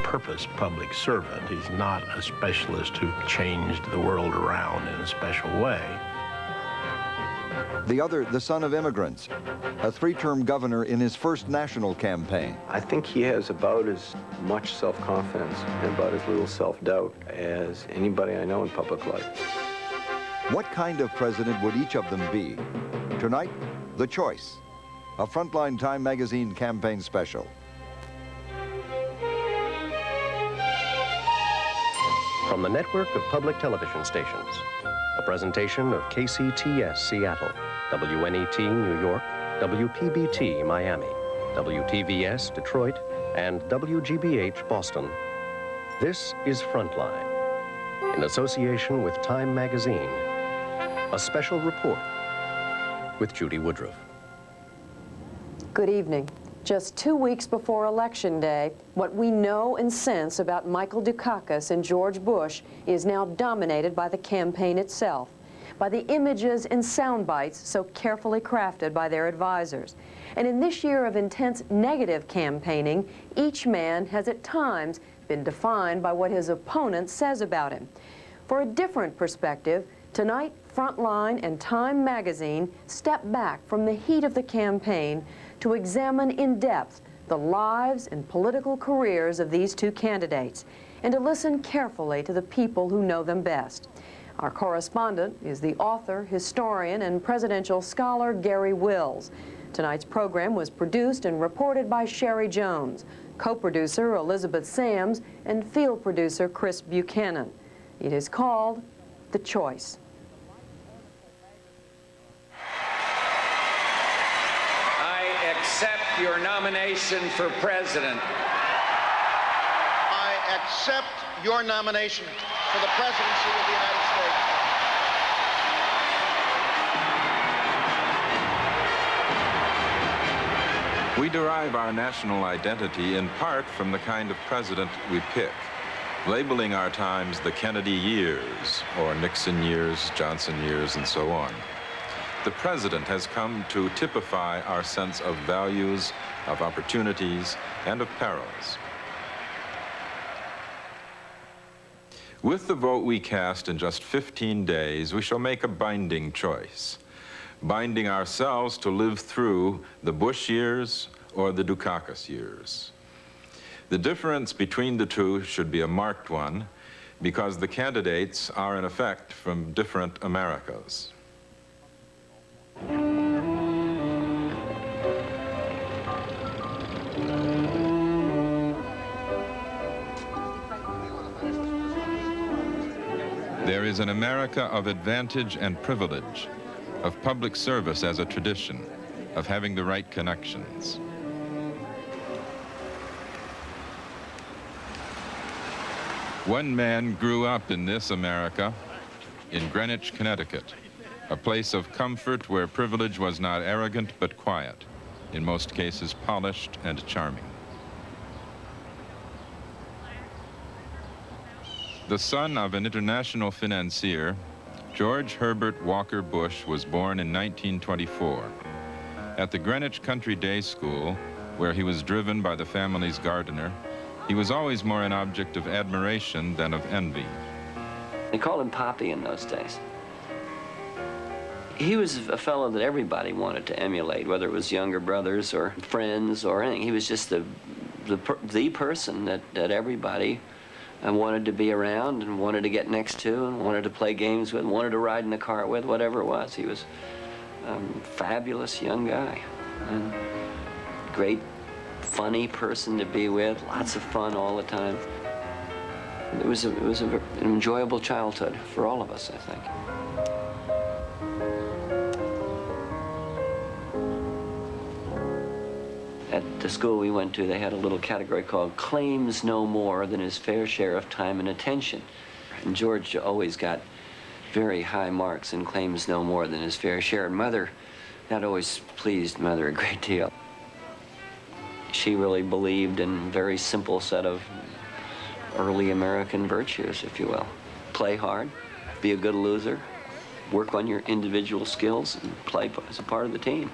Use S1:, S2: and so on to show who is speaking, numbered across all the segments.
S1: purpose public servant. He's not a specialist who changed the world around in a special way.
S2: The other, the son of immigrants, a three-term governor in his first national campaign.
S3: I think he has about as much self-confidence and about as little self-doubt as anybody I know in public life.
S2: What kind of president would each of them be? Tonight, The Choice, a Frontline Time magazine campaign special.
S4: From the network of public television stations, a presentation of KCTS Seattle, WNET New York, WPBT Miami, WTVS Detroit, and WGBH Boston. This is Frontline, in association with Time magazine, a special report with Judy Woodruff.
S5: Good evening. Just 2 weeks before Election Day, what we know and sense about Michael Dukakis and George Bush is now dominated by the campaign itself, by the images and sound bites so carefully crafted by their advisors. And in this year of intense negative campaigning, each man has at times been defined by what his opponent says about him. For a different perspective, tonight, Frontline and Time magazine step back from the heat of the campaign to examine in depth the lives and political careers of these two candidates and to listen carefully to the people who know them best. Our correspondent is the author, historian, and presidential scholar Gary Wills. Tonight's program was produced and reported by Sherry Jones, co-producer Elizabeth Sams, and field producer Chris Buchanan. It is called The Choice.
S6: Accept your nomination for president.
S7: I accept your nomination for the presidency of the United States.
S8: We derive our national identity in part from the kind of president we pick, labeling our times the Kennedy years, or Nixon years, Johnson years, and so on. The president has come to typify our sense of values, of opportunities, and of perils. With the vote we cast in just 15 days, we shall make a binding choice, binding ourselves to live through the Bush years or the Dukakis years. The difference between the two should be a marked one, because the candidates are in effect from different Americas. There is an America of advantage and privilege, of public service as a tradition, of having the right connections. One man grew up in this America, in Greenwich, Connecticut, a place of comfort where privilege was not arrogant but quiet, in most cases polished and charming. The son of an international financier, George Herbert Walker Bush was born in 1924. At the Greenwich Country Day School, where he was driven by the family's gardener, he was always more an object of admiration than of envy.
S9: They called him Poppy in those days. He was a fellow that everybody wanted to emulate, whether it was younger brothers or friends or anything. He was just the person that everybody wanted to be around and wanted to get next to and wanted to play games with, wanted to ride in the car with, whatever it was. He was a fabulous young guy. And great, funny person to be with, lots of fun all the time. It was an enjoyable childhood for all of us, I think. At the school we went to, they had a little category called claims no more than his fair share of time and attention. And George always got very high marks and claims no more than his fair share. And Mother, that always pleased Mother a great deal. She really believed in a very simple set of early American virtues, if you will. Play hard, be a good loser, work on your individual skills, and play as a part of the team.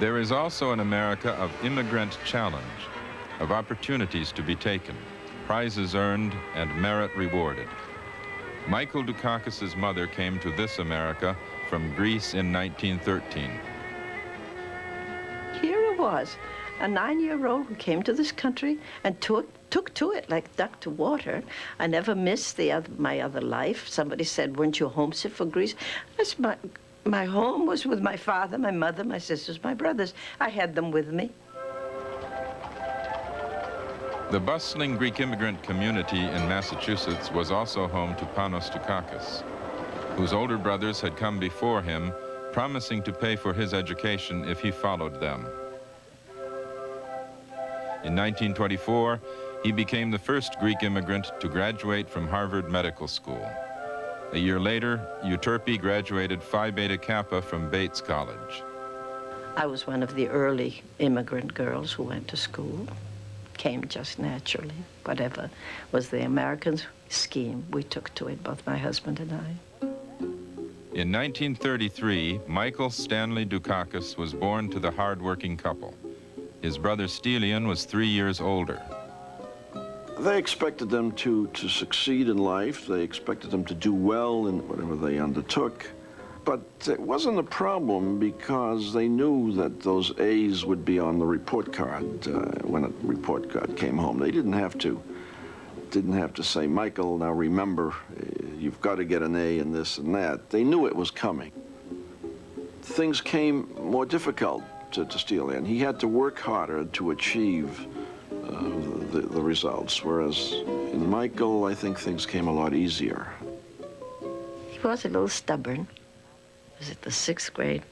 S8: There is also an America of immigrant challenge, of opportunities to be taken, prizes earned, and merit rewarded. Michael Dukakis's mother came to this America from Greece in 1913.
S10: Here it was, a 9-year-old who came to this country and took to it like duck to water. I never missed my other life. Somebody said, weren't you homesick for Greece? I said, my home was with my father, my mother, my sisters, my brothers. I had them with me.
S8: The bustling Greek immigrant community in Massachusetts was also home to Panos Dukakis, whose older brothers had come before him, promising to pay for his education if he followed them. In 1924, he became the first Greek immigrant to graduate from Harvard Medical School. A year later, Euterpe graduated Phi Beta Kappa from Bates College.
S10: I was one of the early immigrant girls who went to school. Came just naturally. Whatever was the American scheme, we took to it, both my husband and I.
S8: In 1933, Michael Stanley Dukakis was born to the hard-working couple. His brother Stelian was 3 years older.
S11: They expected them to succeed in life. They expected them to do well in whatever they undertook. But it wasn't a problem because they knew that those A's would be on the report card when a report card came home. They didn't have to say, Michael, now remember, you've got to get an A in this and that. They knew it was coming. Things came more difficult to Stelian. He had to work harder to achieve the results, whereas in Michael, I think things came a lot easier.
S10: He was a little stubborn. He was at the 6th grade.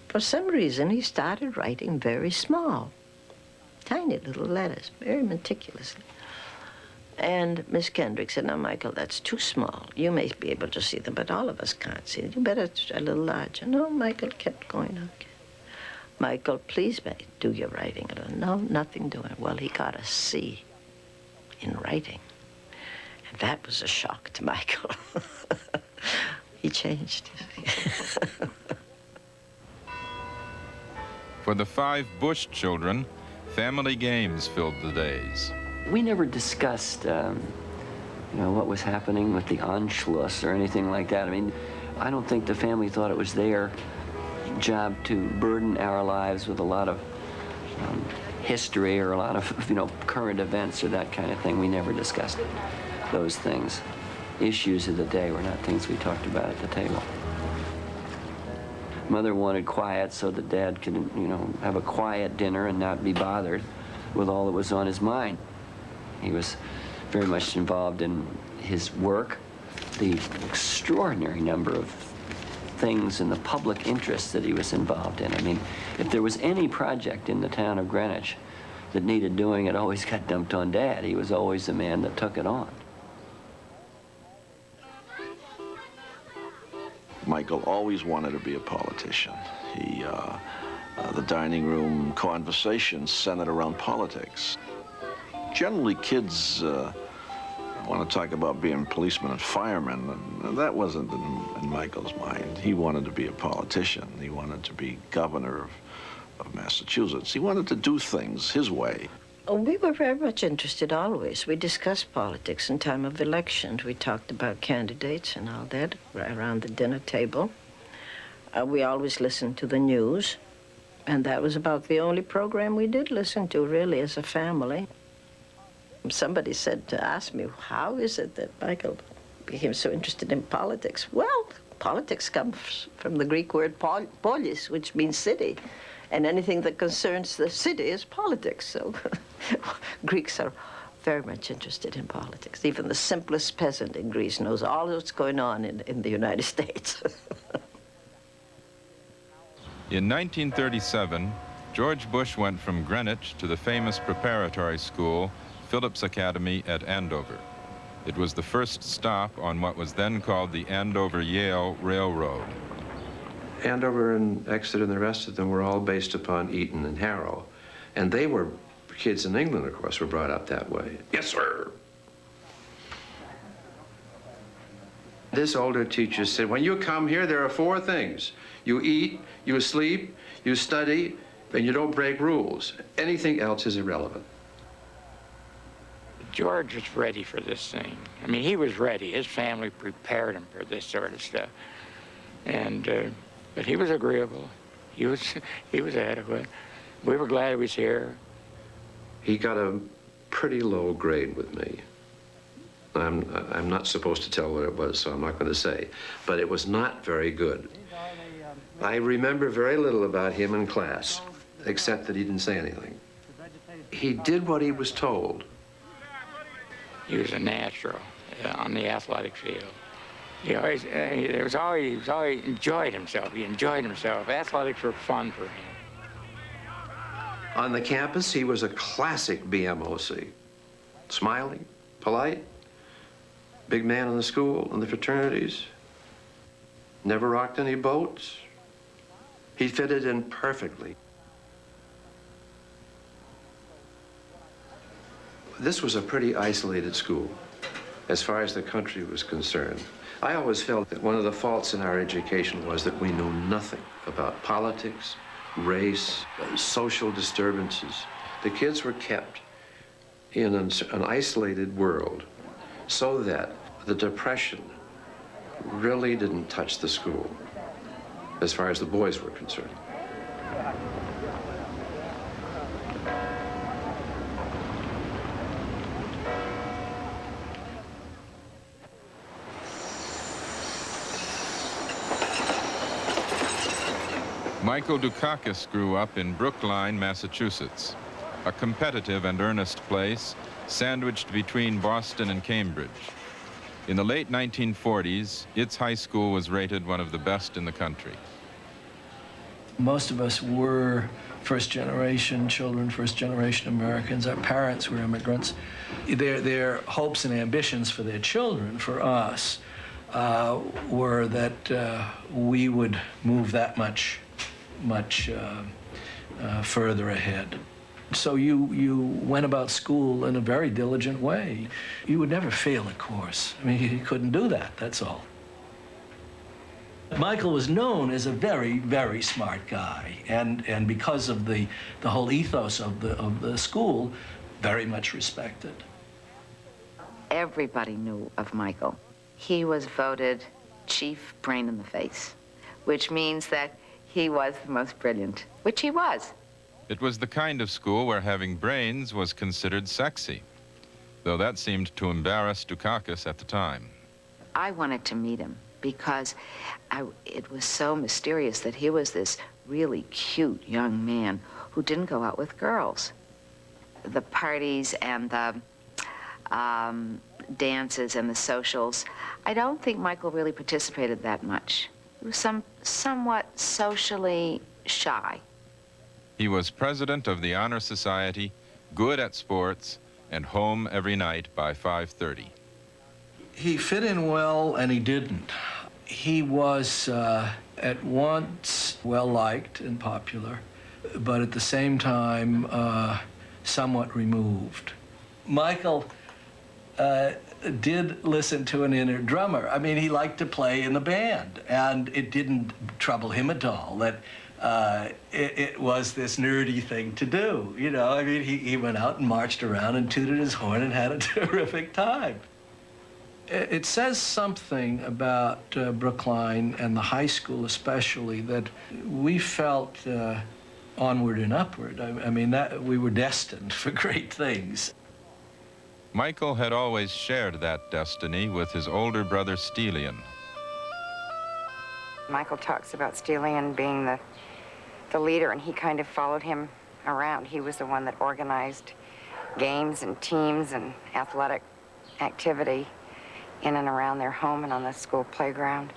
S10: For some reason, he started writing very small, tiny little letters, very meticulously. And Miss Kendrick said, now, Michael, that's too small. You may be able to see them, but all of us can't see them. You better a little larger. No, Michael kept going, okay. Michael, please do your writing. No, nothing doing. Well, he got a C in writing. And that was a shock to Michael. He changed.
S8: For the 5 Bush children, family games filled the days.
S9: We never discussed, what was happening with the Anschluss or anything like that. I mean, I don't think the family thought it was their job to burden our lives with a lot of history or a lot of, current events or that kind of thing. We never discussed those things. Issues of the day were not things we talked about at the table. Mother wanted quiet so that Dad could, have a quiet dinner and not be bothered with all that was on his mind. He was very much involved in his work, the extraordinary number of things in the public interest that he was involved in. I mean, if there was any project in the town of Greenwich that needed doing, it always got dumped on Dad. He was always the man that took it on.
S11: Michael always wanted to be a politician. The dining room conversations centered around politics. Generally, kids want to talk about being policemen and firemen, and that wasn't in Michael's mind. He wanted to be a politician. He wanted to be governor of Massachusetts. He wanted to do things his way.
S10: Oh, we were very much interested always. We discussed politics in time of elections. We talked about candidates and all that around the dinner table. We always listened to the news, and that was about the only program we did listen to, really, as a family. Somebody asked me, how is it that Michael became so interested in politics? Well, politics comes from the Greek word polis, which means city. And anything that concerns the city is politics. So Greeks are very much interested in politics. Even the simplest peasant in Greece knows all that's going on in the United States.
S8: In 1937, George Bush went from Greenwich to the famous preparatory school, Phillips Academy at Andover. It was the first stop on what was then called the Andover-Yale Railroad.
S12: Andover and Exeter and the rest of them were all based upon Eton and Harrow. And they were, kids in England, of course, were brought up that way. Yes, sir. This older teacher said, when you come here, there are 4 things. You eat, you sleep, you study, and you don't break rules. Anything else is irrelevant.
S13: George was ready for this thing. I mean, he was ready. His family prepared him for this sort of stuff. And, but he was agreeable. He was adequate. We were glad he was here.
S12: He got a pretty low grade with me. I'm not supposed to tell what it was, so I'm not going to say. But it was not very good. I remember very little about him in class, except that he didn't say anything. He did what he was told.
S13: He was a natural on the athletic field. He always enjoyed himself. He enjoyed himself. Athletics were fun for him.
S12: On the campus, he was a classic BMOC. Smiling, polite, big man in the school, in the fraternities. Never rocked any boats. He fitted in perfectly. This was a pretty isolated school, as far as the country was concerned. I always felt that one of the faults in our education was that we knew nothing about politics, race, social disturbances. The kids were kept in an isolated world so that the Depression really didn't touch the school, as far as the boys were concerned.
S8: Michael Dukakis grew up in Brookline, Massachusetts, a competitive and earnest place sandwiched between Boston and Cambridge. In the late 1940s, its high school was rated one of the best in the country.
S14: Most of us were first-generation children, first-generation Americans. Our parents were immigrants. Their hopes and ambitions for their children, for us, were that we would move that much further ahead. So you went about school in a very diligent way. You would never fail a course. I mean, you couldn't do that, that's all. Michael was known as a very, very smart guy, and because of the whole ethos of the school, very much respected.
S15: Everybody knew of Michael. He was voted chief brain in the face, which means that he was the most brilliant, which he was.
S8: It was the kind of school where having brains was considered sexy, though that seemed to embarrass Dukakis at the time.
S15: I wanted to meet him because it was so mysterious that he was this really cute young man who didn't go out with girls. The parties and the dances and the socials, I don't think Michael really participated that much. He was somewhat socially shy.
S8: He was president of the Honor Society, good at sports, and home every night by 5:30.
S14: He fit in well and he didn't. He was at once well-liked and popular, but at the same time somewhat removed. Michael did listen to an inner drummer. I mean, he liked to play in the band, and it didn't trouble him at all that it was this nerdy thing to do, you know. I mean, he went out and marched around and tooted his horn and had a terrific time. It says something about Brookline and the high school especially that we felt onward and upward. I mean, that we were destined for great things.
S8: Michael had always shared that destiny with his older brother Stelian.
S16: Michael talks about Stelian being the leader, and he kind of followed him around. He was the one that organized games and teams and athletic activity in and around their home and on the school playground.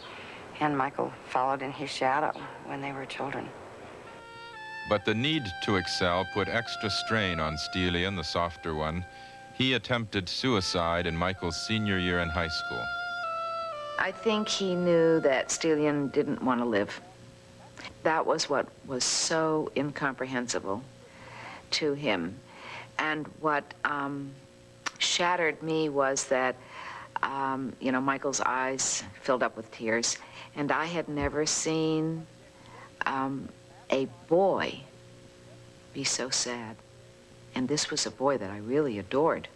S16: And Michael followed in his shadow when they were children.
S8: But the need to excel put extra strain on Stelian, the softer one. He attempted suicide in Michael's senior year in high school.
S15: I think he knew that Stelian didn't want to live. That was what was so incomprehensible to him. And what shattered me was that You know, Michael's eyes filled up with tears, and I had never seen a boy be so sad. And this was a boy that I really adored.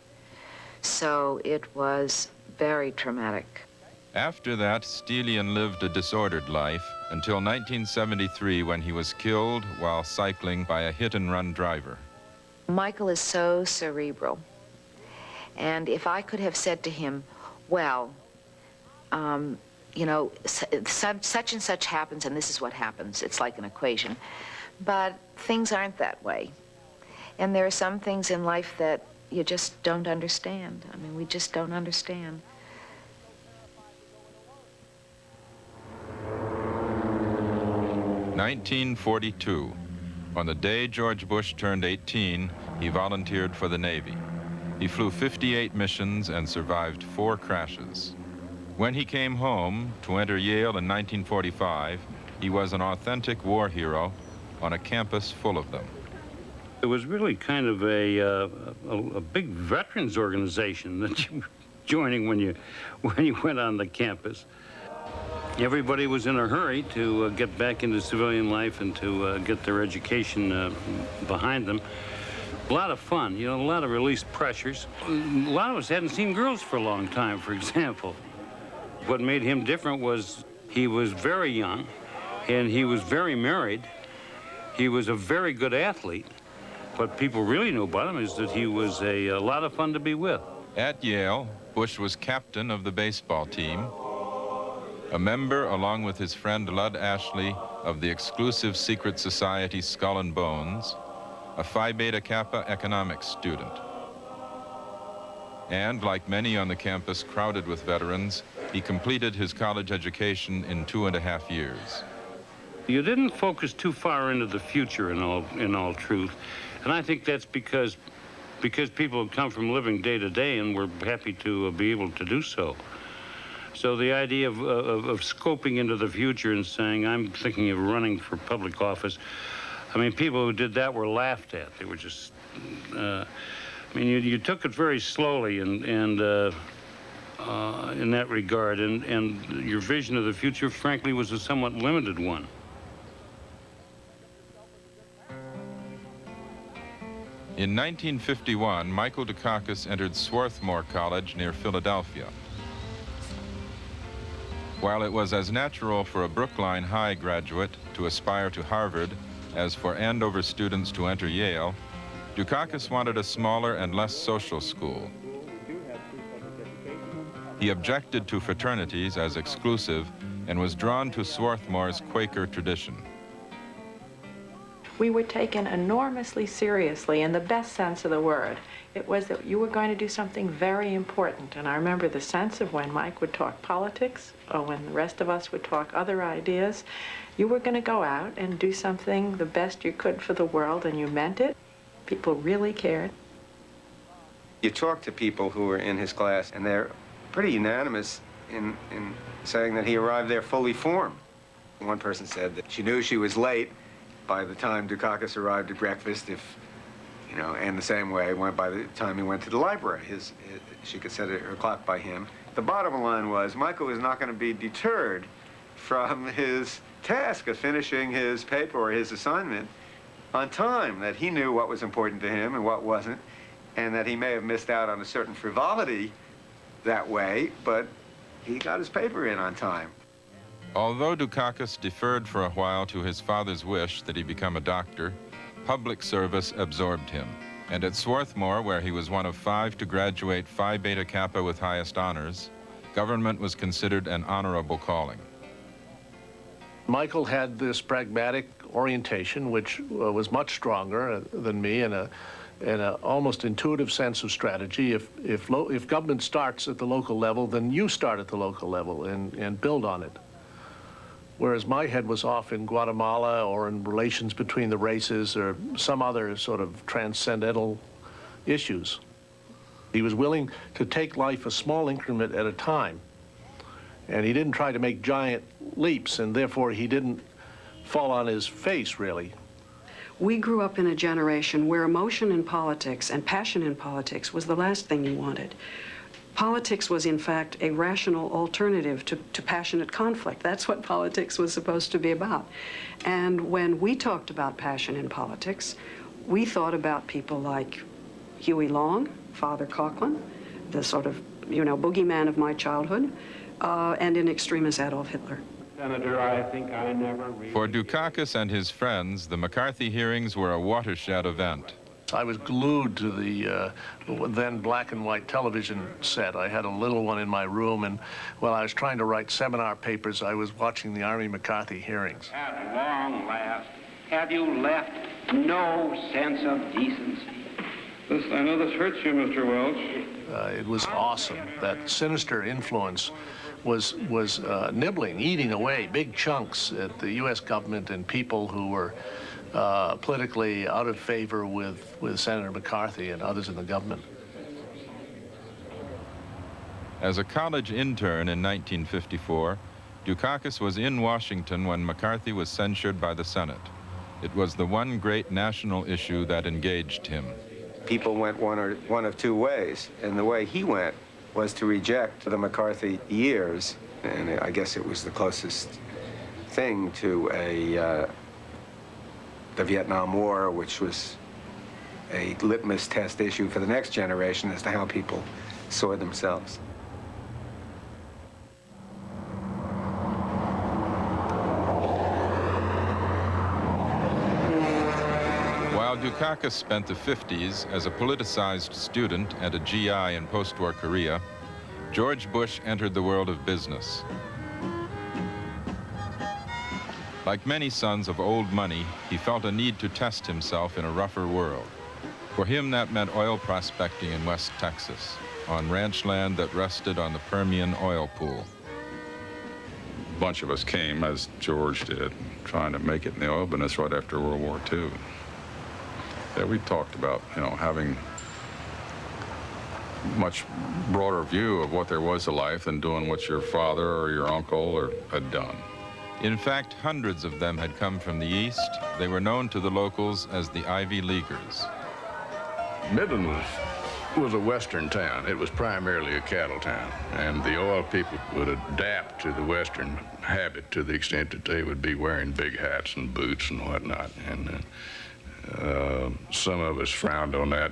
S15: So it was very traumatic.
S8: After that, Stelian lived a disordered life until 1973, when he was killed while cycling by a hit-and-run driver. Michael
S15: is so cerebral. And if I could have said to him, well, you know, such and such happens, and this is what happens. It's like an equation. But things aren't that way. And there are some things in life that you just don't understand. I mean, we just don't understand.
S8: (1942). On the day George Bush turned 18, he volunteered for the Navy. He flew 58 missions and survived 4 crashes. When he came home to enter Yale in 1945, he was an authentic war hero on a campus full of them.
S17: It was really kind of a big veterans organization that you were joining when you went on the campus. Everybody was in a hurry to get back into civilian life and to get their education behind them. A lot of fun, you know, a lot of released pressures. A lot of us hadn't seen girls for a long time, for example. What made him different was he was very young, and he was very married. He was a very good athlete. What people really knew about him is that he was a lot of fun to be with.
S8: At Yale, Bush was captain of the baseball team, a member, along with his friend Lud Ashley, of the exclusive secret society Skull and Bones, a Phi Beta Kappa economics student. And, like many on the campus crowded with veterans, he completed his college education in 2.5 years.
S17: You didn't focus too far into the future, in all truth. And I think that's because people have come from living day to day and were happy to be able to do so. So the idea of scoping into the future and saying, I'm thinking of running for public office, I mean, people who did that were laughed at. They were just, I mean, you took it very slowly and in that regard, and your vision of the future, frankly, was a somewhat limited one.
S8: In 1951, Michael Dukakis entered Swarthmore College near Philadelphia. While it was as natural for a Brookline High graduate to aspire to Harvard as for Andover students to enter Yale, Dukakis wanted a smaller and less social school. He objected to fraternities as exclusive and was drawn to Swarthmore's Quaker tradition.
S18: We were taken enormously seriously in the best sense of the word. It was that you were going to do something very important. And I remember the sense of when Mike would talk politics or when the rest of us would talk other ideas, you were going to go out and do something the best you could for the world, and you meant it. People really cared.
S3: You talk to people who were in his class, and they're pretty unanimous in saying that he arrived there fully formed. One person said that she knew she was late by the time Dukakis arrived at breakfast, and the same way by the time he went to the library. She could set her clock by him. The bottom line was Michael was not going to be deterred from his task of finishing his paper or his assignment on time, that he knew what was important to him and what wasn't, and that he may have missed out on a certain frivolity that way, but he got his paper in on time.
S8: Although Dukakis deferred for a while to his father's wish that he become a doctor, public service absorbed him. And at Swarthmore, where he was one of 5 to graduate Phi Beta Kappa with highest honors, government was considered an honorable calling.
S1: Michael had this pragmatic orientation, which was much stronger than me, and an almost intuitive sense of strategy. If government starts at the local level, then you start at the local level and build on it. Whereas my head was off in Guatemala or in relations between the races or some other sort of transcendental issues. He was willing to take life a small increment at a time. And he didn't try to make giant leaps, and therefore he didn't fall on his face, really.
S5: We grew up in a generation where emotion in politics and passion in politics was the last thing you wanted.
S19: Politics was, in fact, a rational alternative to passionate conflict. That's what politics was supposed to be about. And when we talked about passion in politics, we thought about people like Huey Long, Father Coughlin, the sort of, boogeyman of my childhood, and in extremis Adolf Hitler.
S20: Senator, I think I never really...
S8: For Dukakis and his friends, the McCarthy hearings were a watershed event.
S1: I was glued to the then black and white television set. I had a little one in my room, and while I was trying to write seminar papers, I was watching the Army McCarthy hearings.
S20: At long last, have you left no sense of decency?
S21: I know this hurts you, Mr. Welch.
S1: It was awesome. That sinister influence was nibbling, eating away big chunks at the U.S. government and people who were politically out of favor with Senator McCarthy and others in the government.
S8: As a college intern in 1954, Dukakis was in Washington when McCarthy was censured by the Senate. It was the one great national issue that engaged him.
S3: People went one of two ways, and the way he went was to reject the McCarthy years, and I guess it was the closest thing to the Vietnam War, which was a litmus test issue for the next generation as to how people saw themselves.
S8: While Dukakis spent the 50s as a politicized student and a GI in post-war Korea, George Bush entered the world of business. Like many sons of old money, he felt a need to test himself in a rougher world. For him, that meant oil prospecting in West Texas, on ranch land that rested on the Permian oil pool.
S22: A bunch of us came, as George did, trying to make it in the oil business right after World War II. Yeah, we talked about, having much broader view of what there was to life than doing what your father or your uncle had done.
S8: In fact, hundreds of them had come from the East. They were known to the locals as the Ivy Leaguers.
S22: Midland was a western town. It was primarily a cattle town, and the oil people would adapt to the western habit to the extent that they would be wearing big hats and boots and whatnot. And some of us frowned on that.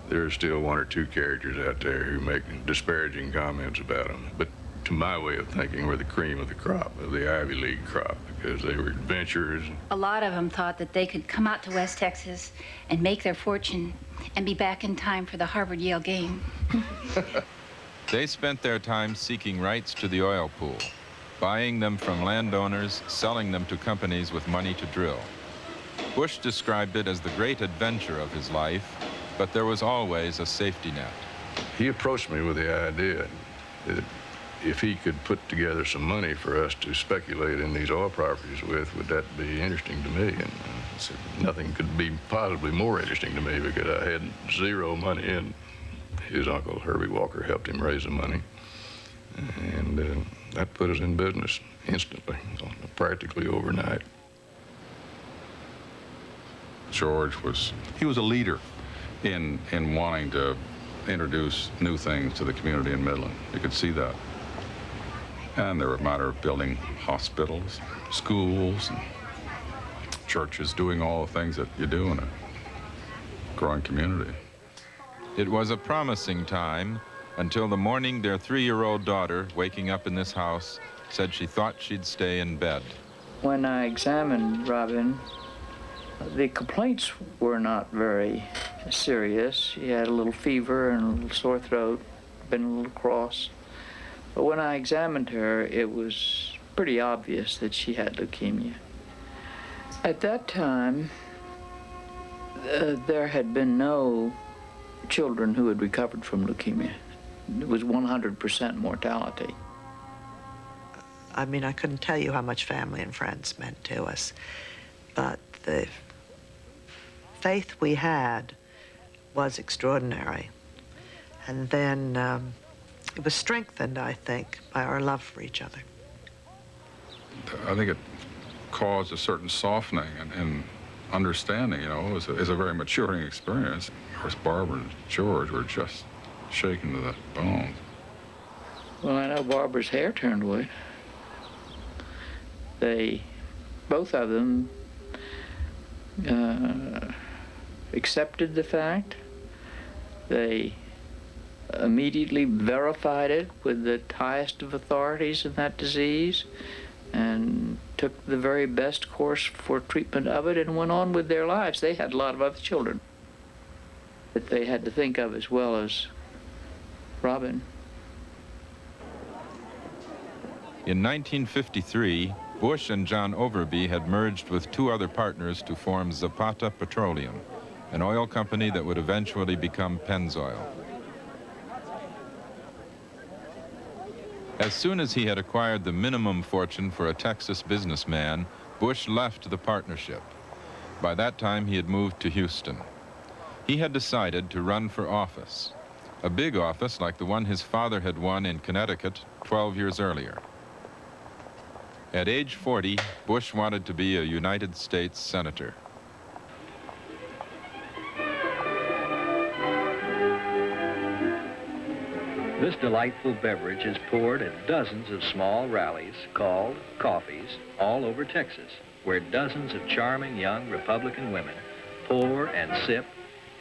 S22: There are still one or two characters out there who make disparaging comments about them. But to my way of thinking, we're the cream of the crop, of the Ivy League crop, because they were adventurers.
S23: A lot of them thought that they could come out to West Texas and make their fortune and be back in time for the Harvard-Yale game.
S8: They spent their time seeking rights to the oil pool, buying them from landowners, selling them to companies with money to drill. Bush described it as the great adventure of his life, but there was always a safety net.
S22: He approached me with the idea that if he could put together some money for us to speculate in these oil properties with, would that be interesting to me? And I said, nothing could be possibly more interesting to me because I had zero money in. His uncle, Herbie Walker, helped him raise the money. And that put us in business instantly, practically overnight. George was a leader in wanting to introduce new things to the community in Midland. You could see that. And there were a matter of building hospitals, schools, and churches, doing all the things that you do in a growing community.
S8: It was a promising time until the morning their 3-year-old daughter, waking up in this house, said she thought she'd stay in bed.
S24: When I examined Robin, the complaints were not very serious. She had a little fever and a little sore throat, been a little cross. But when I examined her, it was pretty obvious that she had leukemia. At that time, there had been no children who had recovered from leukemia. It was 100% mortality.
S25: I mean, I couldn't tell you how much family and friends meant to us, but the faith we had was extraordinary. And then it was strengthened, I think, by our love for each other.
S22: I think it caused a certain softening and understanding, It was a very maturing experience. Of course, Barbara and George were just shaken to the bone.
S24: Well, I know Barbara's hair turned white. Both of them accepted the fact. They immediately verified it with the highest of authorities in that disease and took the very best course for treatment of it and went on with their lives. They had a lot of other children that they had to think of as well as Robin.
S8: In 1953, Bush and John Overby had merged with two other partners to form Zapata Petroleum, an oil company that would eventually become Pennzoil. As soon as he had acquired the minimum fortune for a Texas businessman, Bush left the partnership. By that time, he had moved to Houston. He had decided to run for office, a big office like the one his father had won in Connecticut 12 years earlier. At age 40, Bush wanted to be a United States senator.
S2: This delightful beverage is poured at dozens of small rallies called coffees all over Texas, where dozens of charming young Republican women pour and sip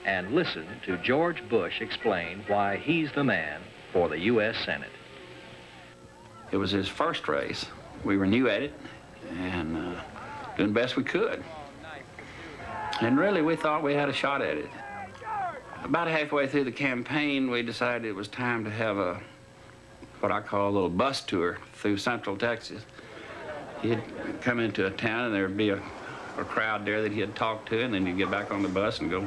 S2: and listen to George Bush explain why he's the man for the U.S. Senate.
S4: It was his first race. We were new at it and doing the best we could. And really, we thought we had a shot at it. About halfway through the campaign, we decided it was time to have what I call a little bus tour through Central Texas. He'd come into a town and there'd be a crowd there that he'd talk to, and then you'd get back on the bus and go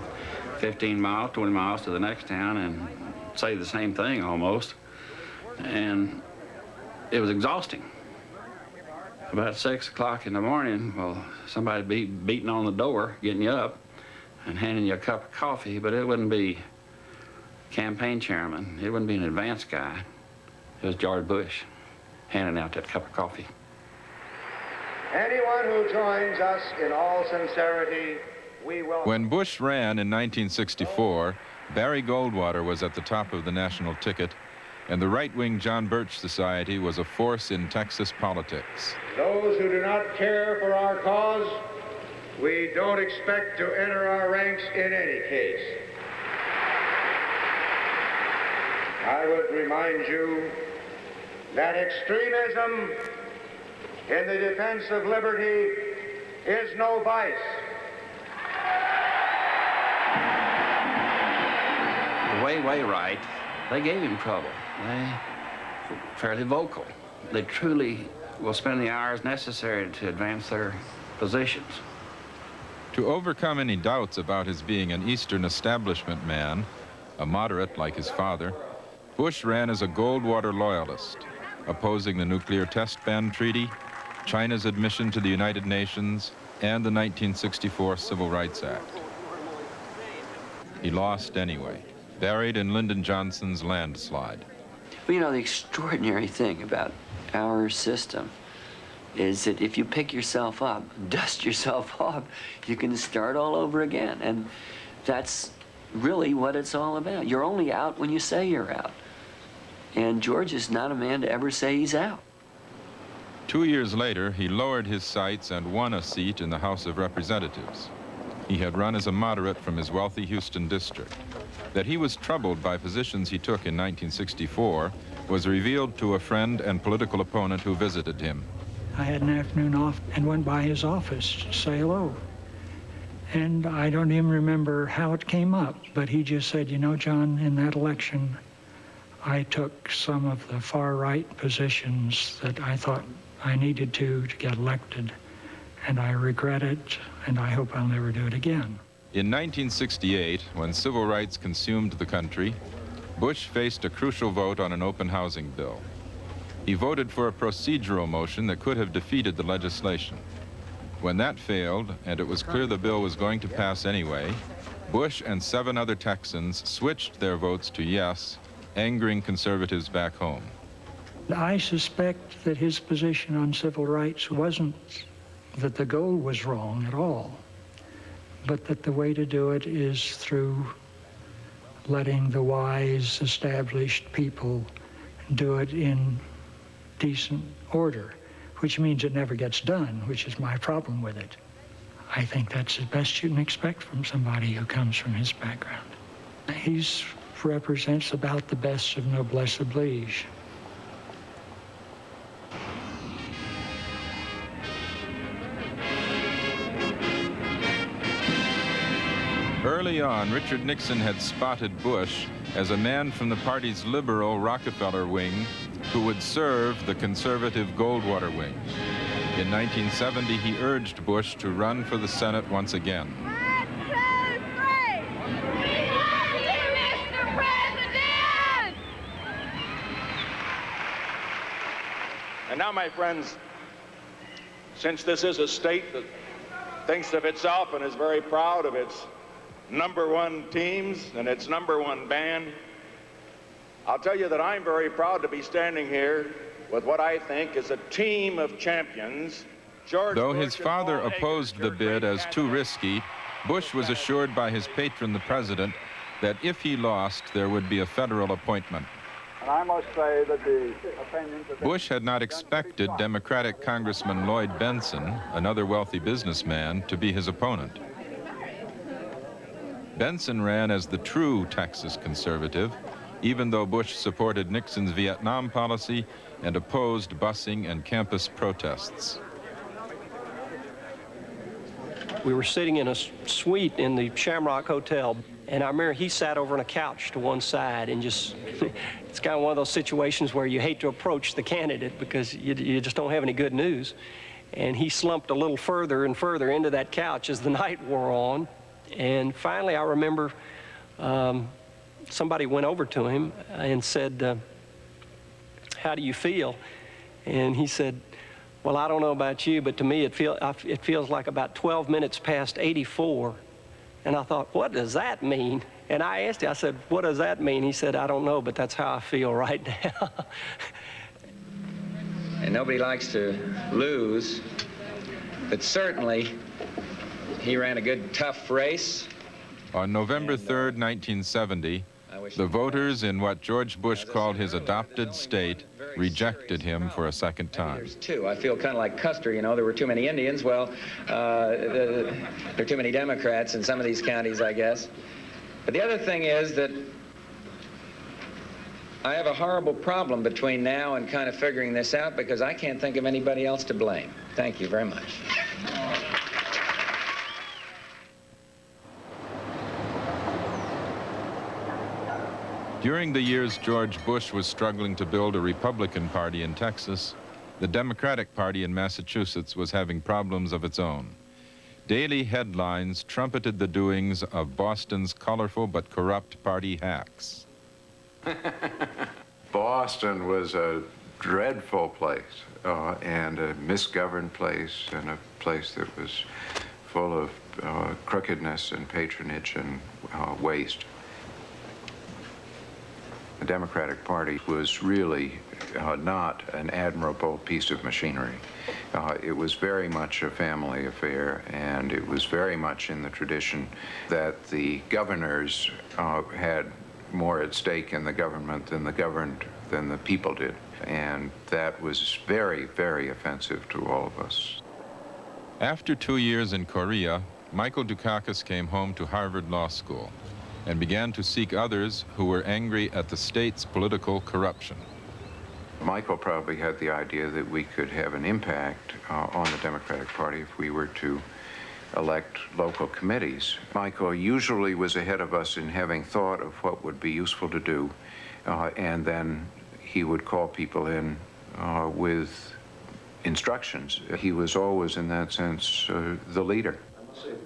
S4: 15 miles, 20 miles to the next town and say the same thing almost. And it was exhausting. About 6 o'clock in the morning, well, somebody'd be beating on the door, getting you up and handing you a cup of coffee, but it wouldn't be campaign chairman. It wouldn't be an advance guy. It was George Bush handing out that cup of coffee.
S6: Anyone who joins us in all sincerity, we welcome.
S8: When Bush ran in 1964, Barry Goldwater was at the top of the national ticket, and the right-wing John Birch Society was a force in Texas politics.
S6: Those who do not care for our cause, we don't expect to enter our ranks in any case. I would remind you that extremism in the defense of liberty is no vice.
S4: Way right, they gave him trouble. They were fairly vocal. They truly will spend the hours necessary to advance their positions.
S8: To overcome any doubts about his being an Eastern establishment man, a moderate like his father, Bush ran as a Goldwater loyalist, opposing the nuclear test ban treaty, China's admission to the United Nations, and the 1964 Civil Rights Act. He lost anyway, buried in Lyndon Johnson's landslide.
S7: Well, you know, the extraordinary thing about our system is that if you pick yourself up, dust yourself off, you can start all over again. And that's really what it's all about. You're only out when you say you're out. And George is not a man to ever say he's out.
S8: 2 years later, he lowered his sights and won a seat in the House of Representatives. He had run as a moderate from his wealthy Houston district. That he was troubled by positions he took in 1964 was revealed to a friend and political opponent who visited him.
S9: I had an afternoon off and went by his office to say hello. And I don't even remember how it came up, but he just said, you know, John, in that election, I took some of the far-right positions that I thought I needed to get elected, and I regret it, and I hope I'll never do it again.
S8: In 1968, when civil rights consumed the country, Bush faced a crucial vote on an open housing bill. He voted for a procedural motion that could have defeated the legislation. When that failed, and it was clear the bill was going to pass anyway, Bush and 7 other Texans switched their votes to yes, angering conservatives back home.
S9: I suspect that his position on civil rights wasn't that the goal was wrong at all, but that the way to do it is through letting the wise, established people do it in decent order, which means it never gets done, which is my problem with it. I think that's the best you can expect from somebody who comes from his background. He represents about the best of noblesse oblige.
S8: Early on, Richard Nixon had spotted Bush as a man from the party's liberal Rockefeller wing who would serve the conservative Goldwater wing. In 1970, he urged Bush to run for the Senate once again.
S10: And now, my friends, since this is a state that thinks of itself and is very proud of its #1 teams and its #1 band, I'll tell you that I'm very proud to be standing here with what I think is a team of champions.
S8: Though his father opposed the bid as too risky, Bush was assured by his patron, the president, that if he lost, there would be a federal appointment.
S11: And I must say that the opinions of
S8: Bush had not expected Democratic Congressman Lloyd Benson, another wealthy businessman, to be his opponent. Benson ran as the true Texas conservative, even though Bush supported Nixon's Vietnam policy and opposed busing and campus protests.
S12: We were sitting in a suite in the Shamrock Hotel, and I remember he sat over on a couch to one side and just, it's kind of one of those situations where you hate to approach the candidate because you just don't have any good news. And he slumped a little further and further into that couch as the night wore on. And finally, I remember somebody went over to him and said, "How do you feel?" And he said, "Well, I don't know about you, but to me it feels like about 12 minutes past 84. And I thought, what does that mean? And I asked him, I said, "What does that mean?" He said, "I don't know, but that's how I feel right now."
S13: And nobody likes to lose, but certainly he ran a good, tough race.
S8: On November 3rd, 1970, the voters in what George Bush called his adopted state rejected him for a second time.
S13: Too. I feel kind of like Custer, you know, there were too many Indians. Well, there are too many Democrats in some of these counties, I guess. But the other thing is that I have a horrible problem between now and kind of figuring this out because I can't think of anybody else to blame. Thank you very much.
S8: During the years George Bush was struggling to build a Republican Party in Texas, the Democratic Party in Massachusetts was having problems of its own. Daily headlines trumpeted the doings of Boston's colorful but corrupt party hacks.
S14: Boston was a dreadful place and a misgoverned place and a place that was full of crookedness and patronage and waste. The Democratic Party was really not an admirable piece of machinery. It was very much a family affair, and it was very much in the tradition that the governors had more at stake in the government than the governed than the people did. And that was very, very offensive to all of us.
S8: After 2 years in Korea, Michael Dukakis came home to Harvard Law School and began to seek others who were angry at the state's political corruption.
S14: Michael probably had the idea that we could have an impact on the Democratic Party if we were to elect local committees. Michael usually was ahead of us in having thought of what would be useful to do, and then he would call people in with instructions. He was always, in that sense, the leader.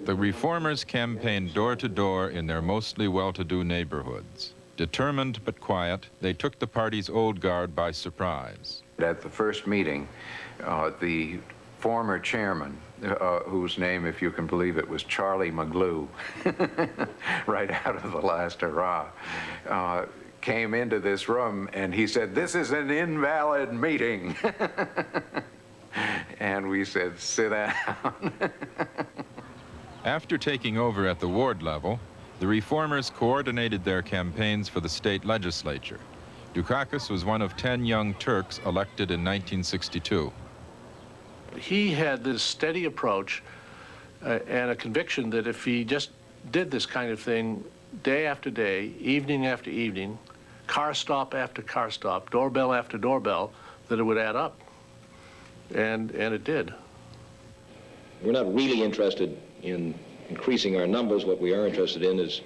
S8: The reformers campaigned door to door in their mostly well-to-do neighborhoods. Determined but quiet, they took the party's old guard by surprise.
S14: At the first meeting, the former chairman, whose name, if you can believe it, was Charlie McGlue, right out of The Last Hurrah, came into this room and he said, "This is an invalid meeting." And we said, "Sit down."
S8: After taking over at the ward level, the reformers coordinated their campaigns for the state legislature. Dukakis was one of 10 young Turks elected in 1962.
S1: He had this steady approach and a conviction that if he just did this kind of thing day after day, evening after evening, car stop after car stop, doorbell after doorbell, that it would add up. And it did.
S5: We're not really interested in increasing our numbers. What we are interested in is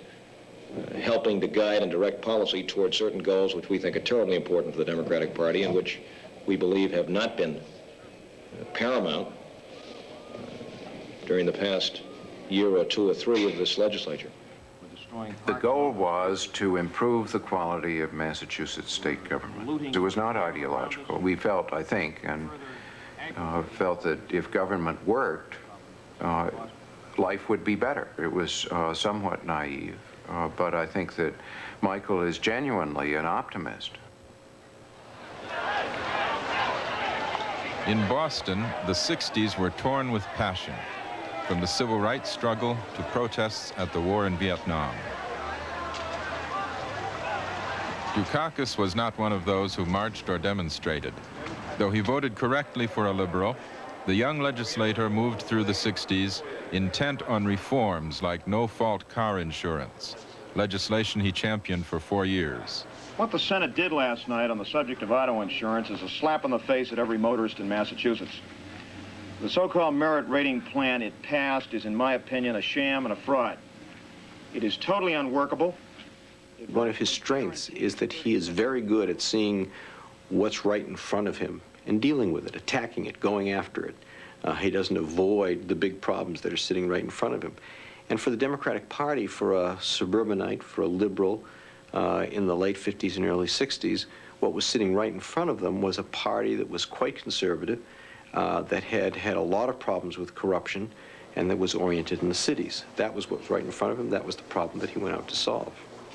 S5: helping to guide and direct policy towards certain goals which we think are terribly important for the Democratic Party and which we believe have not been paramount during the past year or two or three of this legislature.
S14: The goal was to improve the quality of Massachusetts state government. It was not ideological. We felt, I think, and felt that if government worked, life would be better. It was somewhat naive, but I think that Michael is genuinely an optimist.
S8: In Boston, the 60s were torn with passion, from the civil rights struggle to protests at the war in Vietnam. Dukakis was not one of those who marched or demonstrated. Though he voted correctly for a liberal, the young legislator moved through the 60s intent on reforms like no-fault car insurance, legislation he championed for 4 years.
S15: What the Senate did last night on the subject of auto insurance is a slap in the face at every motorist in Massachusetts. The so-called merit rating plan it passed is, in my opinion, a sham and a fraud. It is totally unworkable.
S16: One of his strengths is that he is very good at seeing what's right in front of him and dealing with it, attacking it, going after it. He doesn't avoid the big problems that are sitting right in front of him. And for the Democratic Party, for a suburbanite, for a liberal in the late 50s and early 60s, what was sitting right in front of them was a party that was quite conservative, that had had a lot of problems with corruption, and that was oriented in the cities. That was what was right in front of him. That was the problem that he went out to solve.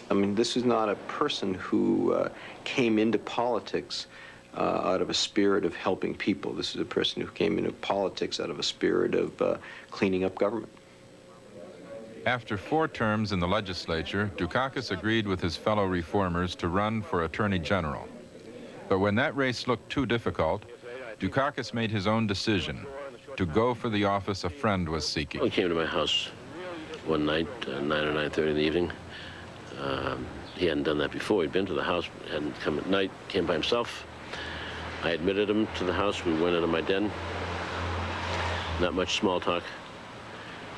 S16: I mean, this is not a person who came into politics out of a spirit of helping people. This is a person who came into politics out of a spirit of cleaning up government.
S8: After 4 terms in the legislature, Dukakis agreed with his fellow reformers to run for Attorney General. But when that race looked too difficult, Dukakis made his own decision to go for the office a friend was seeking.
S17: He came to my house one night, 9 or 9:30 in the evening. He hadn't done that before. He'd been to the house, hadn't come at night, came by himself. I admitted him to the house. We went into my den. Not much small talk.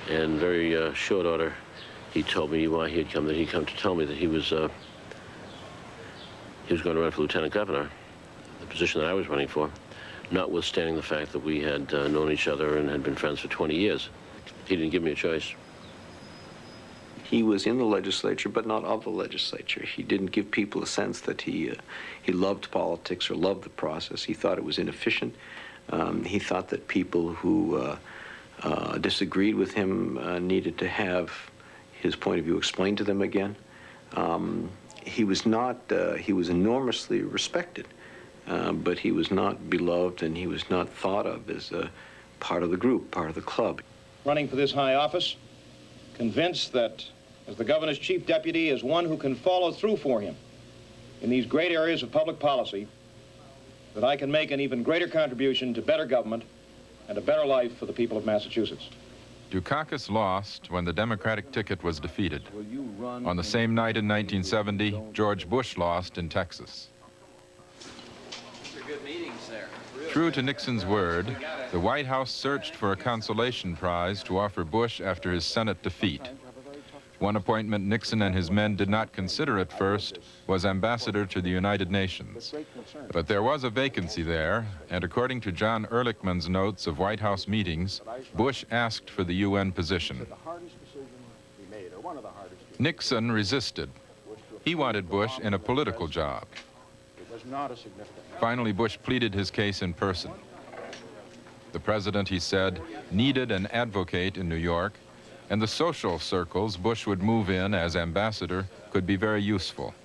S17: In very short order, he told me why he had come, that he'd come to tell me that he was going to run for lieutenant governor, the position that I was running for, notwithstanding the fact that we had known each other and had been friends for 20 years. He didn't give me a choice.
S16: He was in the legislature, but not of the legislature. He didn't give people a sense that he loved politics or loved the process. He thought it was inefficient. He thought that people who disagreed with him needed to have his point of view explained to them again. He was enormously respected, but he was not beloved, and he was not thought of as a part of the group, part of the club.
S15: Running for this high office, convinced that as the governor's chief deputy, as one who can follow through for him in these great areas of public policy, that I can make an even greater contribution to better government and a better life for the people of Massachusetts.
S8: Dukakis lost when the Democratic ticket was defeated. On the same night in 1970, George Bush lost in Texas. True to Nixon's word, the White House searched for a consolation prize to offer Bush after his Senate defeat. One appointment Nixon and his men did not consider at first was ambassador to the United Nations. But there was a vacancy there, and according to John Ehrlichman's notes of White House meetings, Bush asked for the UN position. Nixon resisted. He wanted Bush in a political job. Finally, Bush pleaded his case in person. The president, he said, needed an advocate in New York, and the social circles Bush would move in as ambassador could be very useful.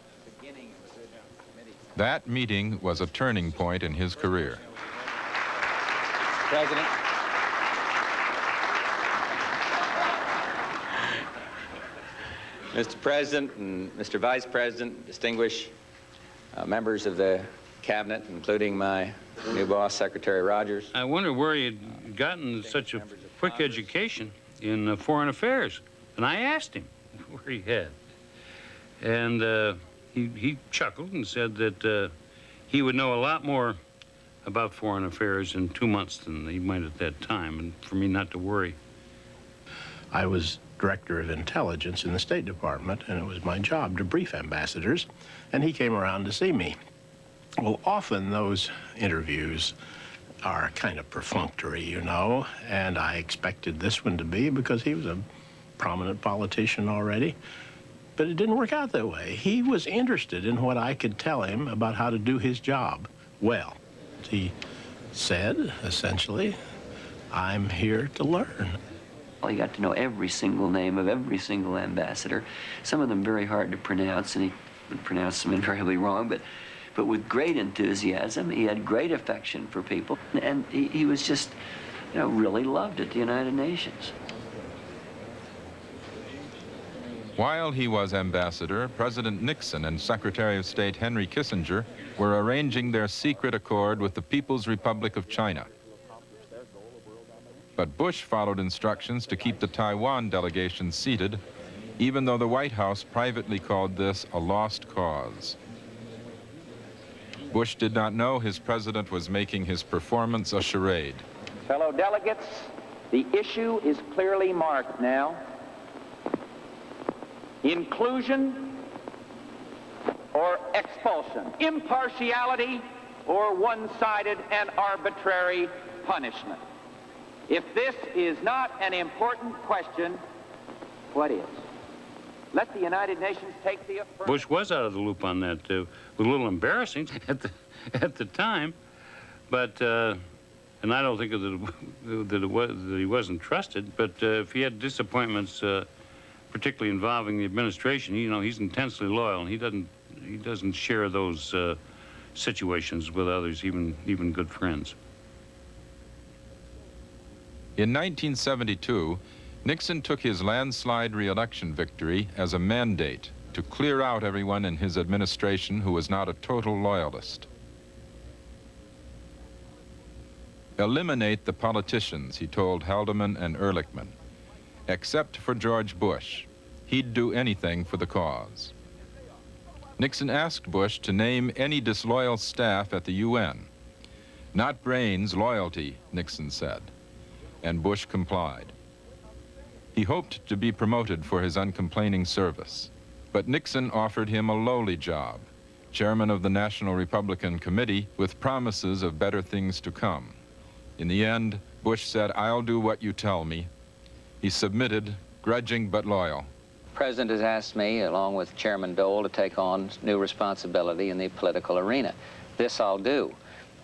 S8: That meeting was a turning point in his career.
S18: President. Mr. President and Mr. Vice President, distinguished
S13: members of the cabinet, including my new boss, Secretary Rogers.
S3: I wonder where he had gotten such a quick education in foreign affairs. And I asked him where he had. And he chuckled and said that he would know a lot more about foreign affairs in 2 months than he might at that time, and for me not to worry.
S1: I was director of intelligence in the State Department, and it was my job to brief ambassadors, and he came around to see me. Well, often those interviews are kind of perfunctory, you know, and I expected this one to be because he was a prominent politician already. But it didn't work out that way. He was interested in what I could tell him about how to do his job well. He said, essentially, I'm here to learn.
S7: Well, he got to know every single name of every single ambassador, some of them very hard to pronounce, and he would pronounce them invariably wrong, but with great enthusiasm. He had great affection for people, and he was just, you know, really loved at the United Nations.
S8: While he was ambassador, President Nixon and Secretary of State Henry Kissinger were arranging their secret accord with the People's Republic of China. But Bush followed instructions to keep the Taiwan delegation seated, even though the White House privately called this a lost cause. Bush did not know his president was making his performance a charade.
S18: Fellow delegates, the issue is clearly marked now. Inclusion or expulsion, impartiality or one-sided and arbitrary punishment. If this is not an important question, what is? Let the United Nations take the affirmative.
S3: Bush was out of the loop on that. It was a little embarrassing at the time, but and I don't think that he wasn't trusted. But if he had disappointments, particularly involving the administration, you know, he's intensely loyal, and he doesn't share those situations with others, even good friends.
S8: In 1972, Nixon took his landslide re-election victory as a mandate to clear out everyone in his administration who was not a total loyalist. Eliminate the politicians, he told Haldeman and Ehrlichman. Except for George Bush, he'd do anything for the cause. Nixon asked Bush to name any disloyal staff at the UN. Not brains, loyalty, Nixon said, and Bush complied. He hoped to be promoted for his uncomplaining service, but Nixon offered him a lowly job, chairman of the National Republican Committee, with promises of better things to come. In the end, Bush said, "I'll do what you tell me." He submitted, grudging but loyal.
S13: The President has asked me, along with Chairman Dole, to take on new responsibility in the political arena. This I'll do,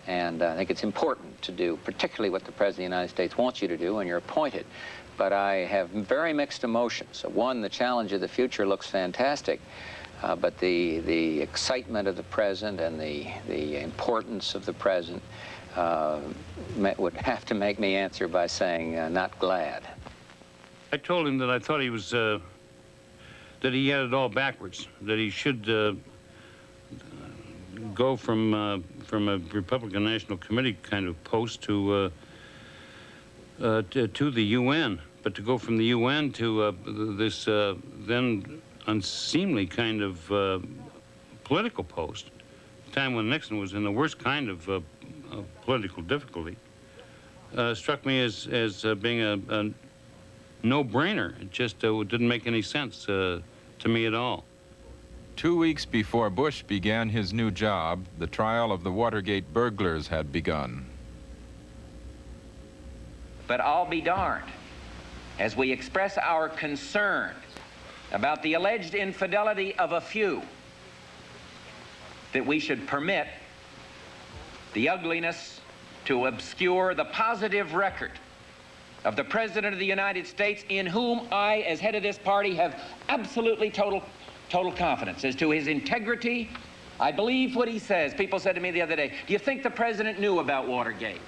S13: and I think it's important to do, particularly what the President of the United States wants you to do when you're appointed. But I have very mixed emotions. One, the challenge of the future looks fantastic, but the excitement of the President and the importance of the President would have to make me answer by saying not glad.
S3: I told him that I thought he was, that he had it all backwards, that he should go from a Republican National Committee kind of post to the UN, but to go from the UN to this then unseemly kind of political post, a time when Nixon was in the worst kind of political difficulty, struck me as being a no-brainer. It just didn't make any sense to me at all.
S8: 2 weeks before Bush began his new job, the trial of the Watergate burglars had begun.
S18: But I'll be darned, as we express our concern about the alleged infidelity of a few, that we should permit the ugliness to obscure the positive record of the President of the United States, in whom I, as head of this party, have absolutely total confidence as to his integrity. I believe what he says. People said to me the other day, do you think the President knew about Watergate?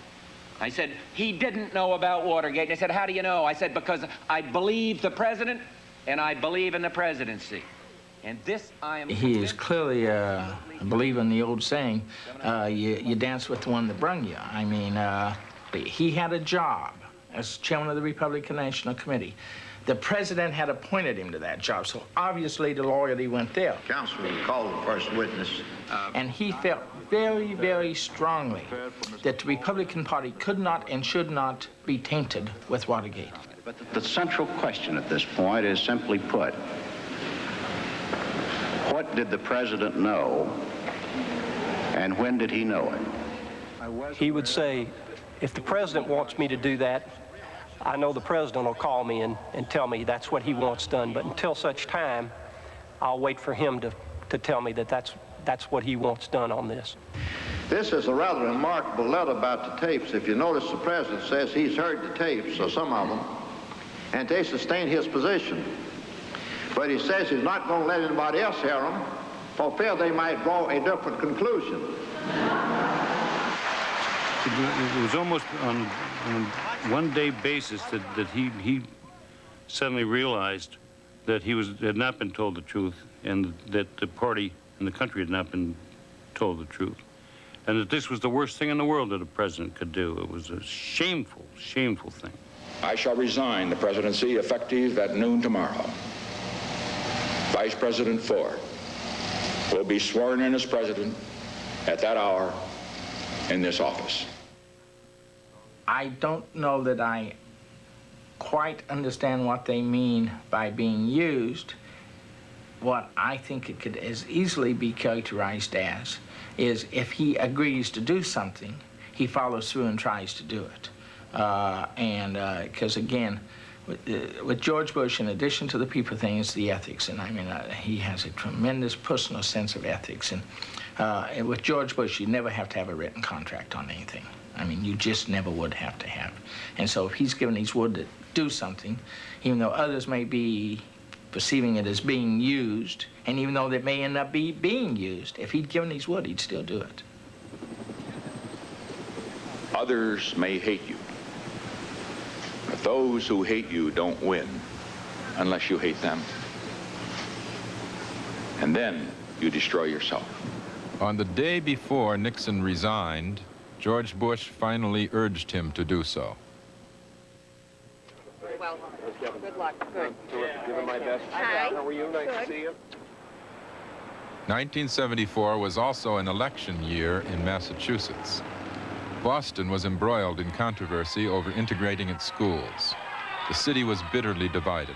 S18: I said, he didn't know about Watergate. They said, how do you know? I said, because I believe the President and I believe in the presidency. And this I am
S19: He is clearly a believer in the old saying, you dance with the one that brung you. I mean, he had a job as chairman of the Republican National Committee. The president had appointed him to that job, so obviously the loyalty went there.
S20: Counsel, will call the first witness.
S19: And he felt very, very strongly that the Republican Party could not and should not be tainted with Watergate.
S20: But the central question at this point is simply put, what did the president know, and when did he know it?
S12: He would say, if the president wants me to do that, I know the president will call me and tell me that's what he wants done. But until such time, I'll wait for him to tell me that that's what he wants done on this.
S20: This is a rather remarkable letter about the tapes. If you notice, the president says he's heard the tapes, or some of them, and they sustain his position. But he says he's not going to let anybody else hear them, for fear they might draw a different conclusion.
S3: It was almost on a one-day basis that he suddenly realized that he had not been told the truth, and that the party and the country had not been told the truth, and that this was the worst thing in the world that a president could do. It was a shameful, shameful thing.
S21: I shall resign the presidency effective at noon tomorrow. Vice President Ford will be sworn in as president at that hour in this office.
S19: I don't know that I quite understand what they mean by being used. What I think it could as easily be characterized as is if he agrees to do something, he follows through and tries to do it. Because again, with George Bush, in addition to the people thing, is the ethics. And I mean, he has a tremendous personal sense of ethics. And with George Bush, you never have to have a written contract on anything. I mean, you just never would have to have. And so if he's given his word to do something, even though others may be perceiving it as being used, and even though it may end up being used, if he'd given his word, he'd still do it.
S21: Others may hate you, but those who hate you don't win unless you hate them. And then you destroy yourself.
S8: On the day before Nixon resigned, George Bush finally urged him to do so.
S23: Well, good luck. Good.
S15: Give him my best.
S23: Hi.
S15: How are you? Nice to see you.
S8: 1974 was also an election year in Massachusetts. Boston was embroiled in controversy over integrating its schools. The city was bitterly divided.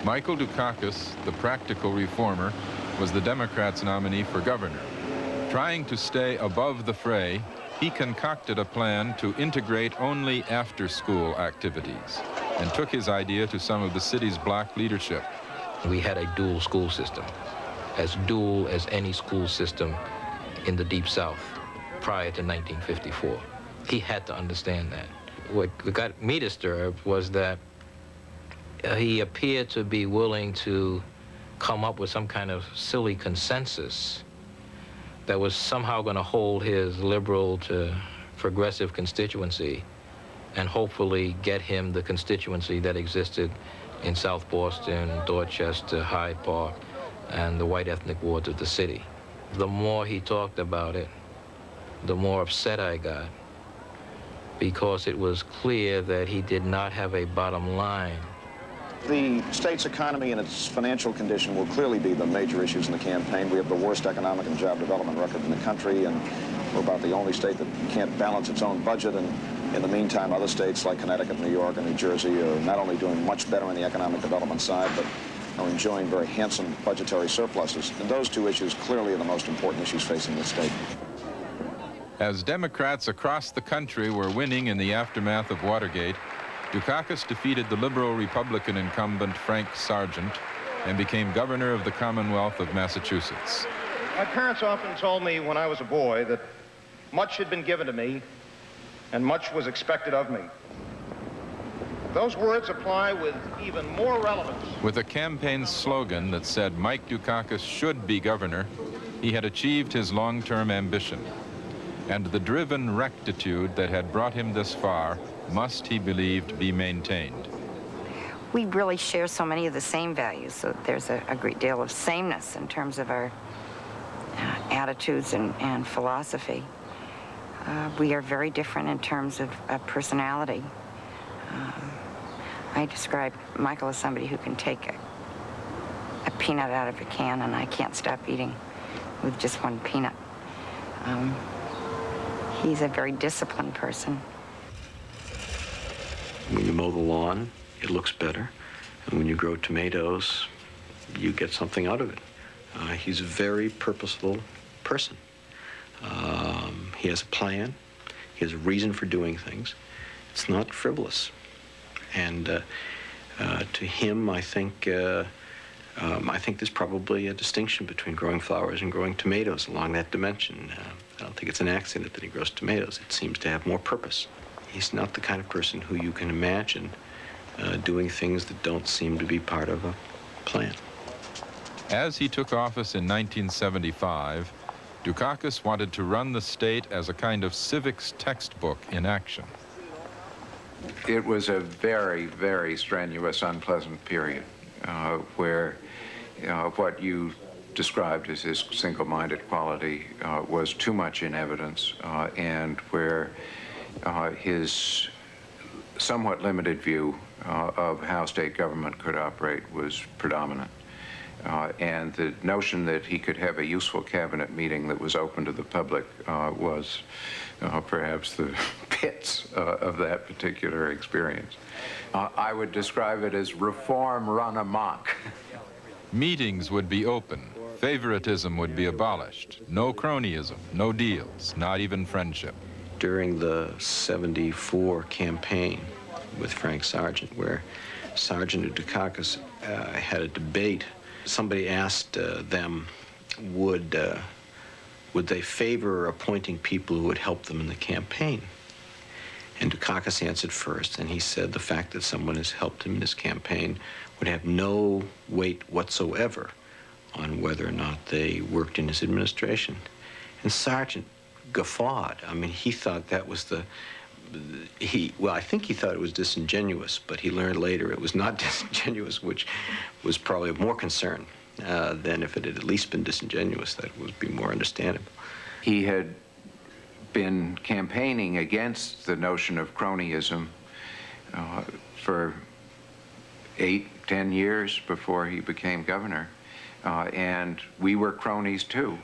S8: Michael Dukakis, the practical reformer, was the Democrats' nominee for governor. Trying to stay above the fray, he concocted a plan to integrate only after-school activities and took his idea to some of the city's black leadership.
S25: We had a dual school system, as dual as any school system in the Deep South prior to 1954. He had to understand that. What got me disturbed was that he appeared to be willing to come up with some kind of silly consensus that was somehow going to hold his liberal to progressive constituency and hopefully get him the constituency that existed in South Boston, Dorchester, Hyde Park, and the white ethnic wards of the city. The more he talked about it, the more upset I got, because it was clear that he did not have a bottom line.
S15: The state's economy and its financial condition will clearly be the major issues in the campaign. We have the worst economic and job development record in the country, and we're about the only state that can't balance its own budget. And in the meantime, other states like Connecticut, New York, and New Jersey are not only doing much better on the economic development side, but are enjoying very handsome budgetary surpluses. And those two issues clearly are the most important issues facing the state.
S8: As Democrats across the country were winning in the aftermath of Watergate, Dukakis defeated the liberal Republican incumbent Frank Sargent and became governor of the Commonwealth of Massachusetts.
S15: My parents often told me when I was a boy that much had been given to me and much was expected of me. Those words apply with even more relevance.
S8: With a campaign slogan that said Mike Dukakis should be governor, he had achieved his long-term ambition. And the driven rectitude that had brought him this far must, he believed, be maintained.
S2: We really share so many of the same values, so there's a great deal of sameness in terms of our attitudes and philosophy. We are very different in terms of personality. I describe Michael as somebody who can take a peanut out of a can, and I can't stop eating with just one peanut. He's a very disciplined person.
S16: When you mow the lawn, it looks better. And when you grow tomatoes, you get something out of it. He's a very purposeful person. He has a plan. He has a reason for doing things. It's not frivolous. And to him, I think there's probably a distinction between growing flowers and growing tomatoes along that dimension. I don't think it's an accident that he grows tomatoes. It seems to have more purpose. He's not the kind of person who you can imagine doing things that don't seem to be part of a plan.
S8: As he took office in 1975, Dukakis wanted to run the state as a kind of civics textbook in action.
S14: It was a very, very strenuous, unpleasant period where what you described as his single-minded quality was too much in evidence, and where his somewhat limited view of how state government could operate was predominant. And the notion that he could have a useful cabinet meeting that was open to the public was perhaps the pits of that particular experience. I would describe it as reform run amok.
S8: Meetings would be open. Favoritism would be abolished. No cronyism, no deals, not even friendship.
S16: During the '74 campaign with Frank Sargent, where Sargent and Dukakis had a debate, somebody asked them, would they favor appointing people who would help them in the campaign? And Dukakis answered first, and he said the fact that someone has helped him in his campaign would have no weight whatsoever on whether or not they worked in his administration. And Sargent guffawed. I mean, he thought that was well, I think he thought it was disingenuous, but he learned later it was not disingenuous, which was probably of more concern than if it had at least been disingenuous. That would be more understandable.
S14: He had been campaigning against the notion of cronyism for 8, 10 years before he became governor, and we were cronies too.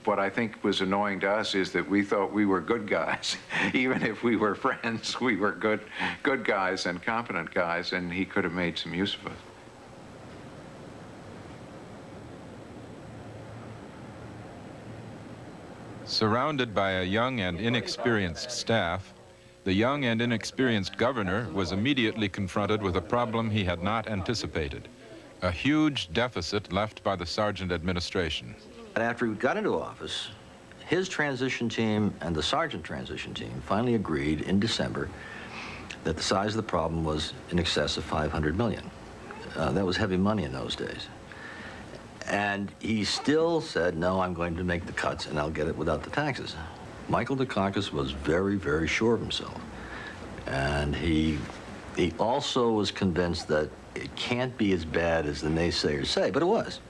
S14: What I think was annoying to us is that we thought we were good guys. Even if we were friends, we were good guys and competent guys, and he could have made some use of us.
S8: Surrounded by a young and inexperienced staff, the young and inexperienced governor was immediately confronted with a problem he had not anticipated: a huge deficit left by the Sargent administration.
S4: And after he got into office, his transition team and the Sargent transition team finally agreed in December that the size of the problem was in excess of $500 million. That was heavy money in those days. And he still said, no, I'm going to make the cuts and I'll get it without the taxes. Michael Dukakis was very, very sure of himself. And he also was convinced that it can't be as bad as the naysayers say, but it was.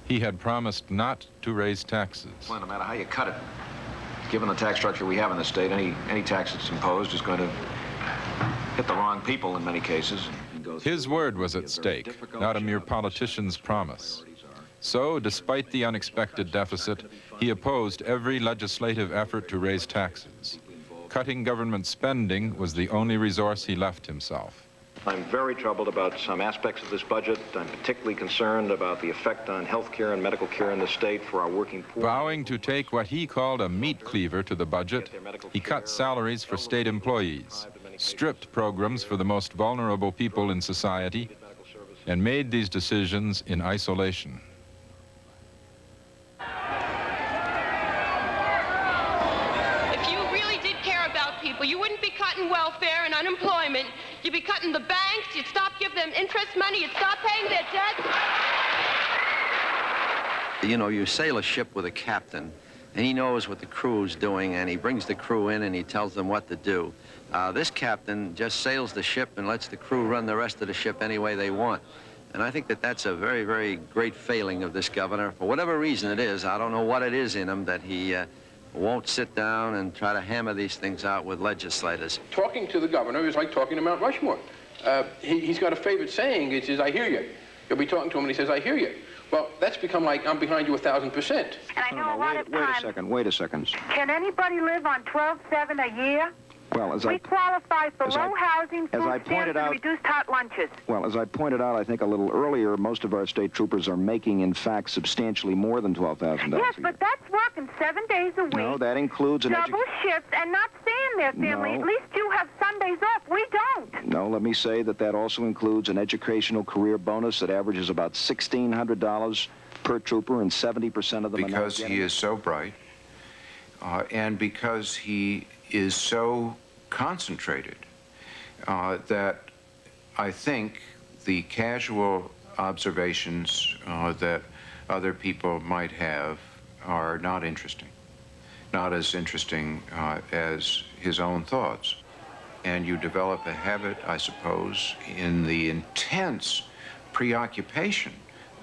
S8: He had promised not to raise taxes.
S5: Well, no matter how you cut it, given the tax structure we have in the state, any tax that's imposed is going to hit the wrong people in many cases.
S8: His word was at stake, not a mere politician's promise. So, despite the unexpected deficit, he opposed every legislative effort to raise taxes. Cutting government spending was the only resource he left himself.
S5: I'm very troubled about some aspects of this budget. I'm particularly concerned about the effect on health care and medical care in the state for our working poor.
S8: Vowing to take what he called a meat cleaver to the budget, he cut salaries for state employees, stripped programs for the most vulnerable people in society, and made these decisions in isolation.
S6: If you really did care about people, you wouldn't be cutting welfare. welfare and unemployment. You'd be cutting the banks. You'd stop giving them interest money. You'd stop paying their debts.
S9: You know, you sail a ship with a captain, and he knows what the crew's doing, and he brings the crew in and he tells them what to do. This captain just sails the ship and lets the crew run the rest of the ship any way they want. And I think that that's a very, very great failing of this governor. For whatever reason it is, I don't know what it is in him that he won't sit down and try to hammer these things out with legislators.
S10: Talking to the governor is like talking to Mount Rushmore. He's got a favorite saying. It says, "I hear you." You'll be talking to him and he says, "I hear you." Well, that's become like, "I'm behind you 1,000%.
S22: And I know a lot of times...
S11: Wait a second.
S22: Can anybody live on $12.7 a year?
S11: Well,
S22: we qualify for low housing, food stamps, and reduced hot lunches.
S11: Well, as I pointed out, I think a little earlier, most of our state troopers are making, in fact, substantially more than $12,000
S22: Yes, but that's working 7 days a week.
S11: No, that includes an
S22: double shifts and not seeing their family.
S11: No.
S22: At least you have Sundays off. We don't.
S11: No, let me say that that also includes an educational career bonus that averages about $1,600 per trooper, and 70% of them
S14: because he is so bright, and because he is so concentrated, that I think the casual observations that other people might have are not interesting, not as interesting as his own thoughts. And you develop a habit, I suppose, in the intense preoccupation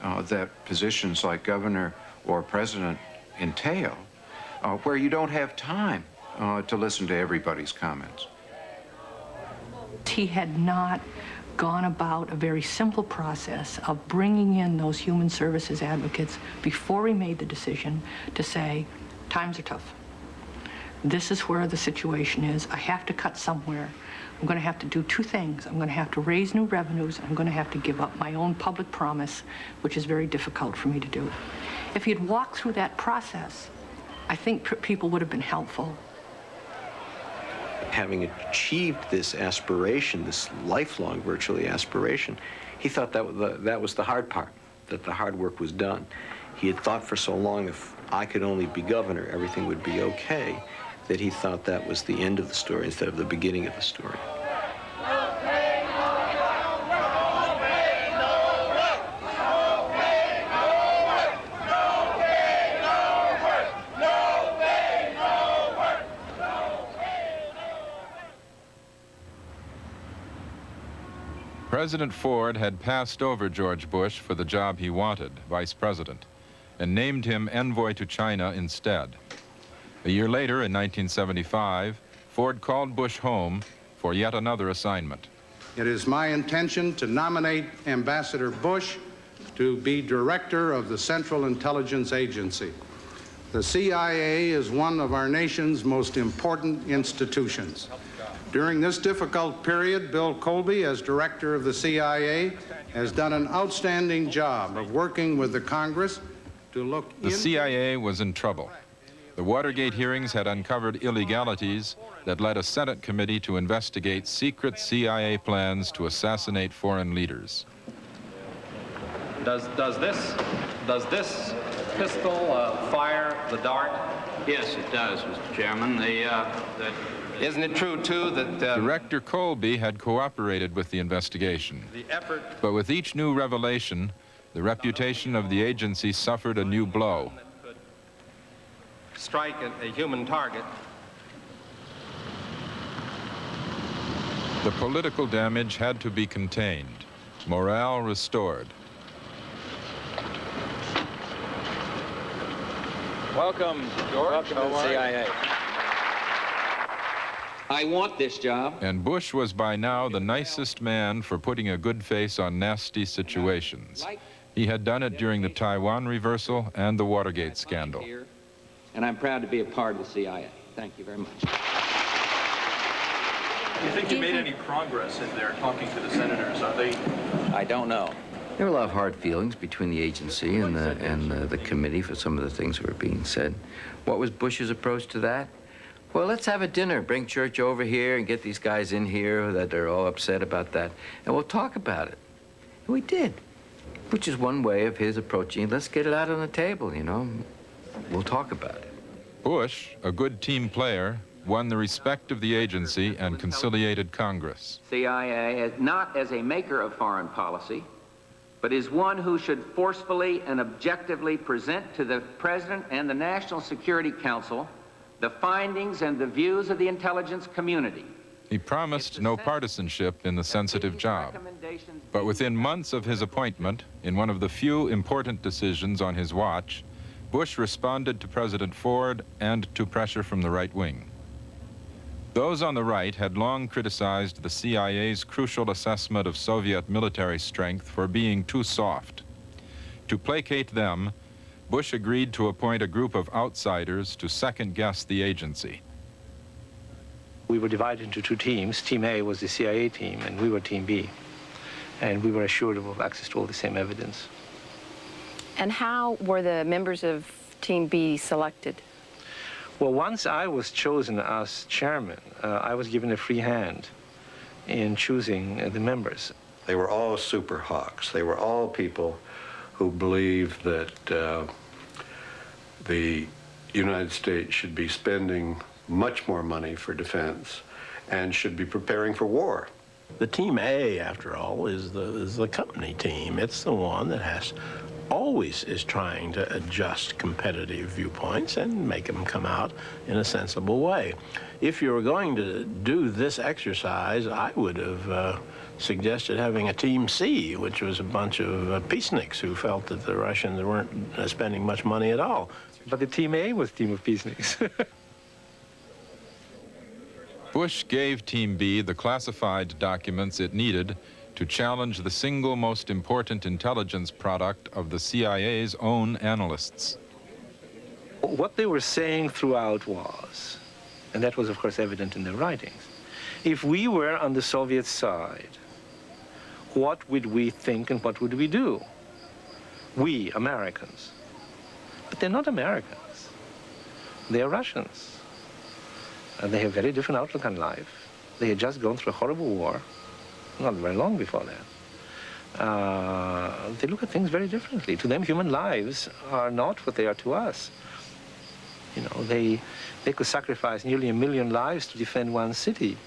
S14: that positions like governor or president entail, where you don't have time to listen to everybody's comments.
S24: He had not gone about a very simple process of bringing in those human services advocates before he made the decision to say, times are tough. This is where the situation is. I have to cut somewhere. I'm going to have to do two things. I'm going to have to raise new revenues. I'm going to have to give up my own public promise, which is very difficult for me to do. If he had walked through that process, I think people would have been helpful.
S16: Having achieved this aspiration, this lifelong, virtually, aspiration, he thought that was the hard part, that the hard work was done. He had thought for so long, if I could only be governor, everything would be okay, that he thought that was the end of the story instead of the beginning of the story.
S8: President Ford had passed over George Bush for the job he wanted, vice president, and named him envoy to China instead. A year later, in 1975, Ford called Bush home for yet another assignment.
S26: It is my intention to nominate Ambassador Bush to be director of the Central Intelligence Agency. The CIA is one of our nation's most important institutions. During this difficult period, Bill Colby, as director of the CIA, has done an outstanding job of working with the Congress to look into...
S8: The CIA was in trouble. The Watergate hearings had uncovered illegalities that led a Senate committee to investigate secret CIA plans to assassinate foreign leaders.
S27: Does this pistol fire the dart?
S3: Yes, it does, Mr. Chairman.
S27: Isn't it true, too, that...
S8: Director Colby had cooperated with the investigation. But with each new revelation, the reputation of the agency suffered a new blow.
S27: Strike a human target.
S8: The political damage had to be contained, morale restored.
S27: Welcome, George.
S18: Welcome to the CIA. I want this job.
S8: And Bush was by now the nicest man for putting a good face on nasty situations. He had done it during the Taiwan reversal and the Watergate scandal.
S18: And I'm proud to be a part of the CIA. Thank you very much.
S28: Do you think you made any progress in there talking to the senators? Are they...
S18: I don't know.
S9: There were a lot of hard feelings between the agency and the committee for some of the things that were being said. What was Bush's approach to that? Well, let's have a dinner. Bring Church over here and get these guys in here that are all upset about that, and we'll talk about it. And we did, which is one way of his approaching it. Let's get it out on the table, you know. We'll talk about it.
S8: Bush, a good team player, won the respect of the agency and conciliated Congress.
S18: CIA not as a maker of foreign policy, but is one who should forcefully and objectively present to the President and the National Security Council the findings and the views of the intelligence community.
S8: He promised no partisanship in the sensitive job. But within months of his appointment, in one of the few important decisions on his watch, Bush responded to President Ford and to pressure from the right wing. Those on the right had long criticized the CIA's crucial assessment of Soviet military strength for being too soft. To placate them, Bush agreed to appoint a group of outsiders to second-guess the agency.
S1: We were divided into two teams. Team A was the CIA team, and we were Team B. And we were assured of access to all the same evidence.
S23: And how were the members of Team B selected?
S1: Well, once I was chosen as chairman, I was given a free hand in choosing the members.
S7: They were all super hawks. They were all people who believed that the United States should be spending much more money for defense and should be preparing for war.
S12: The Team A, after all, is the company team. It's the one that always is trying to adjust competitive viewpoints and make them come out in a sensible way. If you were going to do this exercise, I would have suggested having a Team C, which was a bunch of peaceniks who felt that the Russians weren't spending much money at all.
S1: But the Team A was a team of peaceniks.
S8: Bush gave Team B the classified documents it needed to challenge the single most important intelligence product of the CIA's own analysts.
S1: What they were saying throughout was, and that was of course evident in their writings, if we were on the Soviet side, what would we think and what would we do? We, Americans. But they're not Americans. They're Russians. And they have a very different outlook on life. They had just gone through a horrible war, not very long before that. They look at things very differently. To them, human lives are not what they are to us. You know, they could sacrifice nearly 1 million lives to defend one city.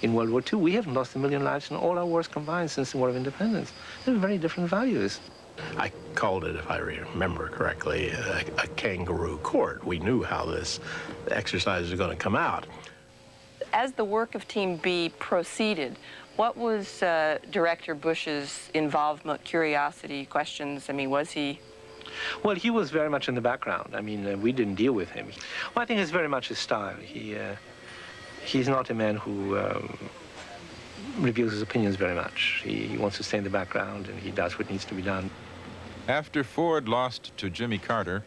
S1: In World War II, we have lost 1 million lives in all our wars combined since the War of Independence. They're very different values.
S12: I called it, if I remember correctly, a kangaroo court. We knew how this exercise was going to come out.
S23: As the work of Team B proceeded, what was Director Bush's involvement, curiosity, questions? I mean, was he?
S1: Well, he was very much in the background. I mean, we didn't deal with him. Well, I think it's very much his style. He's not a man who reveals his opinions very much. He wants to stay in the background, and he does what needs to be done.
S8: After Ford lost to Jimmy Carter,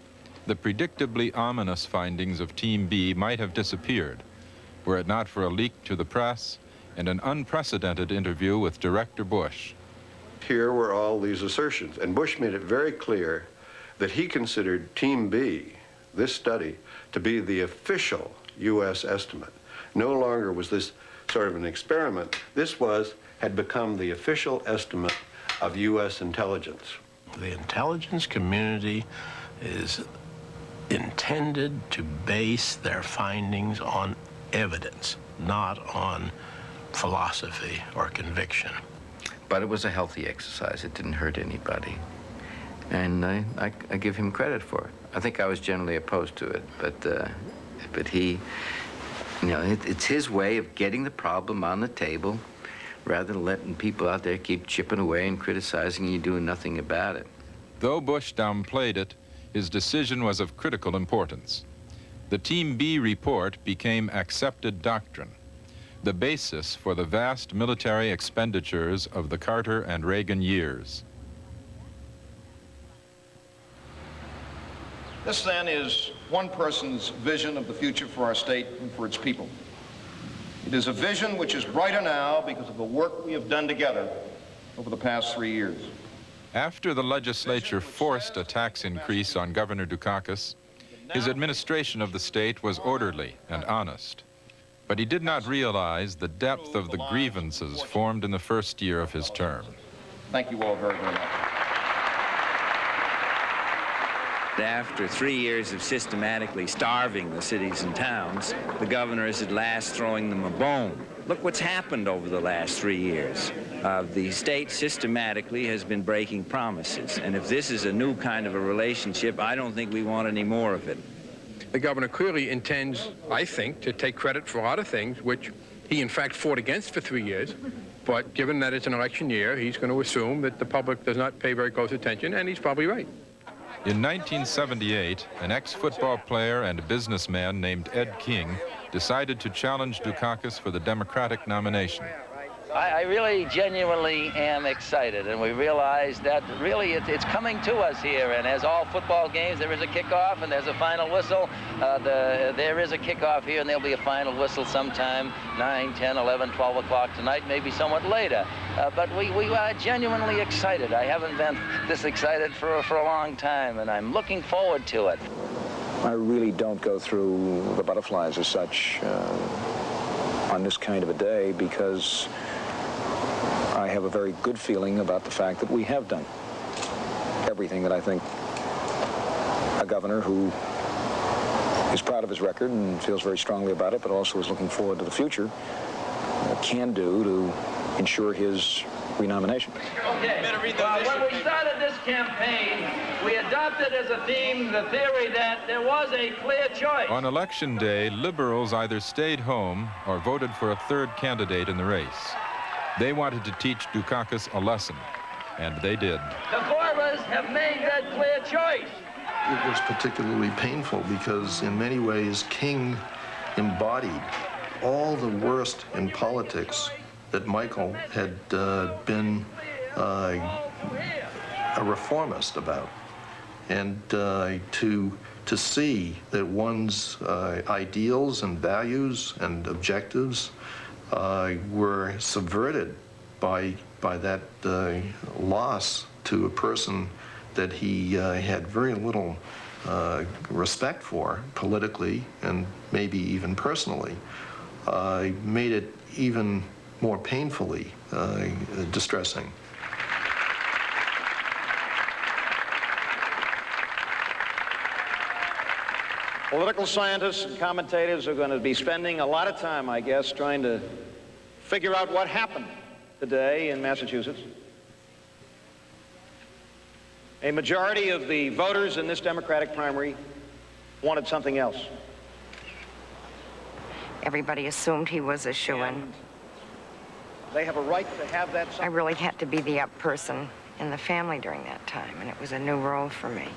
S8: the predictably ominous findings of Team B might have disappeared, were it not for a leak to the press and an unprecedented interview with Director Bush.
S7: Here were all these assertions, and Bush made it very clear that he considered Team B, this study, to be the official U.S. estimate. No longer was this sort of an experiment. This had become the official estimate of U.S. intelligence.
S12: The intelligence community is intended to base their findings on evidence, not on philosophy or conviction.
S13: But it was a healthy exercise. It didn't hurt anybody. And I give him credit for it. I think I was generally opposed to it, but he, you know, it's his way of getting the problem on the table rather than letting people out there keep chipping away and criticizing and you doing nothing about it.
S8: Though Bush downplayed it, his decision was of critical importance. The Team B report became accepted doctrine, the basis for the vast military expenditures of the Carter and Reagan years.
S17: This, then, is one person's vision of the future for our state and for its people. It is a vision which is brighter now because of the work we have done together over the past 3 years.
S8: After the legislature forced a tax increase on Governor Dukakis, his administration of the state was orderly and honest. But he did not realize the depth of the grievances formed in the first year of his term.
S17: Thank you all very, very much.
S2: After 3 years of systematically starving the cities and towns, the governor is at last throwing them a bone. Look what's happened over the last 3 years. The state systematically has been breaking promises, and if this is a new kind of a relationship, I don't think we want any more of it.
S10: The governor clearly intends, I think, to take credit for a lot of things which he in fact fought against for 3 years. But given that it's an election year, he's going to assume that the public does not pay very close attention, and he's probably right.
S8: In 1978, an ex-football player and a businessman named Ed King decided to challenge Dukakis for the Democratic nomination.
S4: I really genuinely am excited, and we realize that really it's coming to us here. And as all football games, there is a kickoff and there's a final whistle. There is a kickoff here, and there'll be a final whistle sometime 9, 10, 11, 12 o'clock tonight, maybe somewhat later. But we are genuinely excited. I haven't been this excited for a long time, and I'm looking forward to it.
S11: I really don't go through the butterflies as such on this kind of a day, because I have a very good feeling about the fact that we have done everything that I think a governor who is proud of his record and feels very strongly about it, but also is looking forward to the future, can do to ensure his renomination.
S4: Okay, when we started this campaign, we adopted as a theme the theory that there was a clear choice.
S8: On election day, liberals either stayed home or voted for a third candidate in the race. They wanted to teach Dukakis a lesson, and they did.
S4: The four of us have made that clear choice.
S5: It was particularly painful because in many ways King embodied all the worst in politics that Michael had been a reformist about. And to see that one's ideals and values and objectives were subverted by that loss to a person that he had very little respect for politically and maybe even personally, made it even more painfully distressing.
S17: Political scientists and commentators are going to be spending a lot of time, I guess, trying to figure out what happened today in Massachusetts. A majority of the voters in this Democratic primary wanted something else.
S15: Everybody assumed he was a shoo-in.
S17: They have a right to have that.
S15: I really had to be the up person in the family during that time, and it was a new role for me.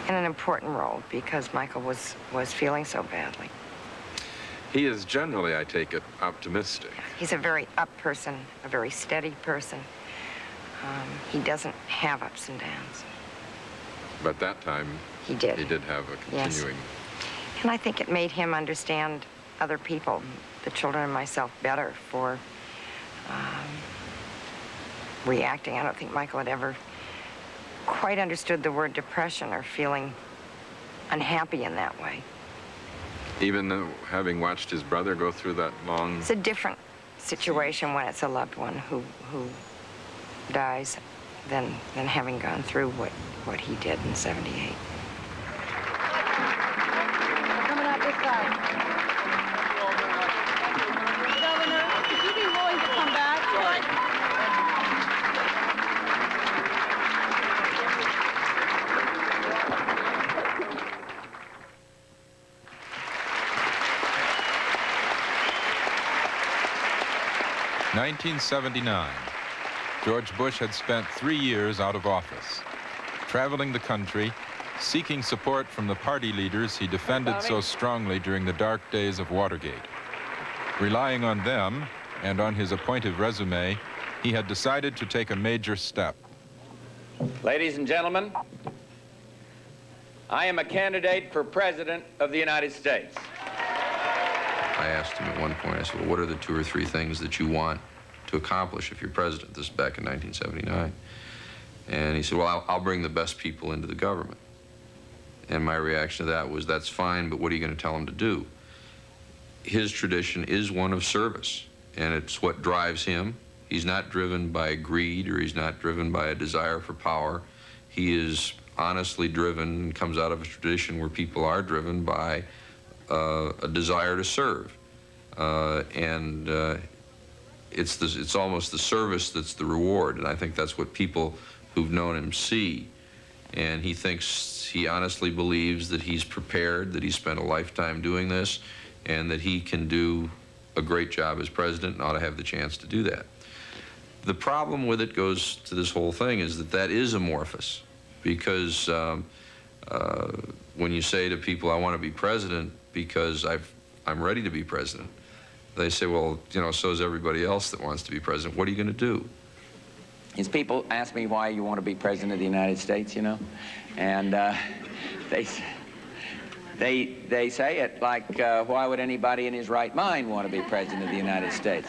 S15: And an important role, because Michael was feeling so badly.
S8: He is generally, I take it, optimistic.
S15: He's a very up person, a very steady person. He doesn't have ups and downs.
S8: But that time,
S15: he did
S8: have a continuing...
S15: Yes. And I think it made him understand other people, the children and myself, better for reacting. I don't think Michael had ever quite understood the word depression or feeling unhappy in that way.
S8: Even though having watched his brother go through that long...
S15: It's a different situation when it's a loved one who dies than having gone through what he did in '78.
S6: Coming out this side. Governor, would you be willing to come back?
S8: In 1979, George Bush had spent 3 years out of office, traveling the country, seeking support from the party leaders he defended so strongly during the dark days of Watergate. Relying on them and on his appointive resume, he had decided to take a major step.
S18: Ladies and gentlemen, I am a candidate for President of the United States.
S19: I asked him at one point, I said, well, what are the 2 or 3 things that you want to accomplish if you're president? This is back in 1979. And he said, well, I'll bring the best people into the government. And my reaction to that was, that's fine, but what are you going to tell them to do? His tradition is one of service, and it's what drives him. He's not driven by greed, or he's not driven by a desire for power. He is honestly driven, comes out of a tradition where people are driven by a desire to serve. It's almost the service that's the reward, and I think that's what people who've known him see. And he honestly believes that he's prepared, that he's spent a lifetime doing this, and that he can do a great job as president and ought to have the chance to do that. The problem with it goes to this whole thing is that is amorphous, because when you say to people, I want to be president because I'm ready to be president, they say, well, you know, so is everybody else that wants to be president. What are you going to do?
S18: Is people ask me why you want to be president of the United States, you know, and they say it like, why would anybody in his right mind want to be president of the United States?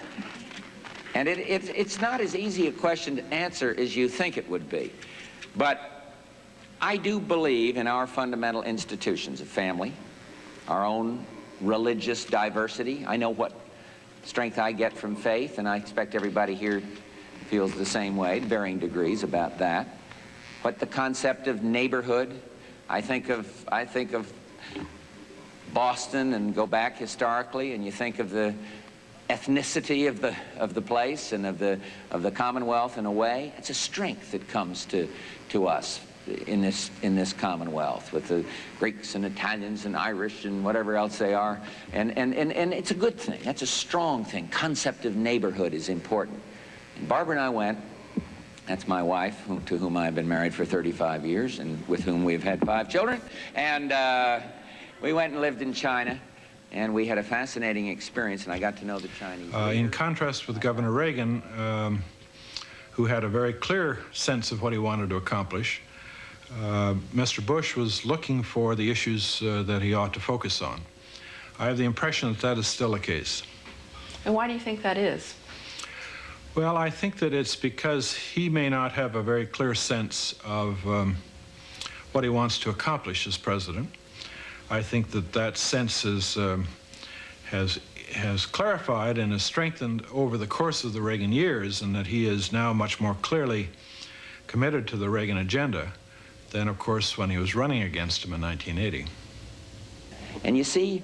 S18: And it's not as easy a question to answer as you think it would be. But I do believe in our fundamental institutions of family, our own religious diversity. I know what strength I get from faith, and I expect everybody here feels the same way, varying degrees about that. But the concept of neighborhood, I think of Boston and go back historically, and you think of the ethnicity of the place and of the Commonwealth in a way. It's a strength that comes to us in this Commonwealth with the Greeks and Italians and Irish and whatever else they are, and it's a good thing. That's a strong thing. Concept of neighborhood is important. And Barbara and I went. That's my wife, to whom I've been married for 35 years and with whom we've had 5 children. And we went and lived in China, and we had a fascinating experience, and I got to know the Chinese.
S14: In contrast with Governor Reagan, who had a very clear sense of what he wanted to accomplish, Mr. Bush was looking for the issues that he ought to focus on. I have the impression that that is still the case.
S23: And why do you think that is?
S14: Well, I think that it's because he may not have a very clear sense of what he wants to accomplish as president. I think that that sense has clarified and has strengthened over the course of the Reagan years, and that he is now much more clearly committed to the Reagan agenda than, of course, when he was running against him in 1980.
S18: And you see,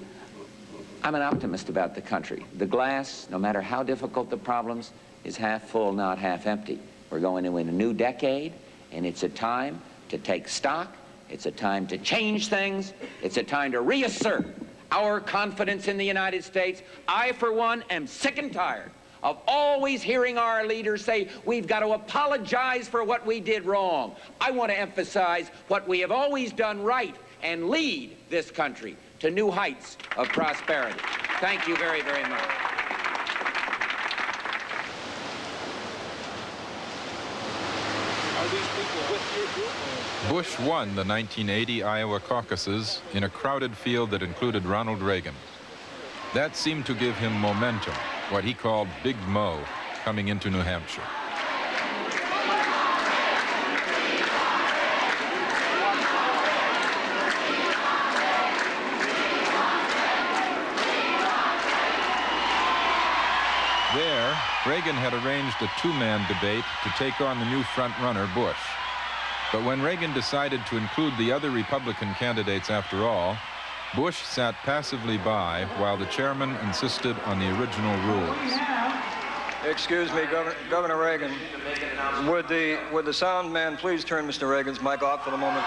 S18: I'm an optimist about the country. The glass, no matter how difficult the problems, is half full, not half empty. We're going into a new decade, and it's a time to take stock. It's a time to change things. It's a time to reassert our confidence in the United States. I, for one, am sick and tired of always hearing our leaders say, we've got to apologize for what we did wrong. I want to emphasize what we have always done right and lead this country to new heights of prosperity. Thank you very, very much.
S8: Bush won the 1980 Iowa caucuses in a crowded field that included Ronald Reagan. That seemed to give him momentum, what he called Big Mo, coming into New Hampshire. There, Reagan had arranged a two-man debate to take on the new front-runner, Bush. But when Reagan decided to include the other Republican candidates after all, Bush sat passively by while the chairman insisted on the original rules.
S16: Excuse me, Governor Reagan. Would the sound man please turn Mr. Reagan's mic off for the moment?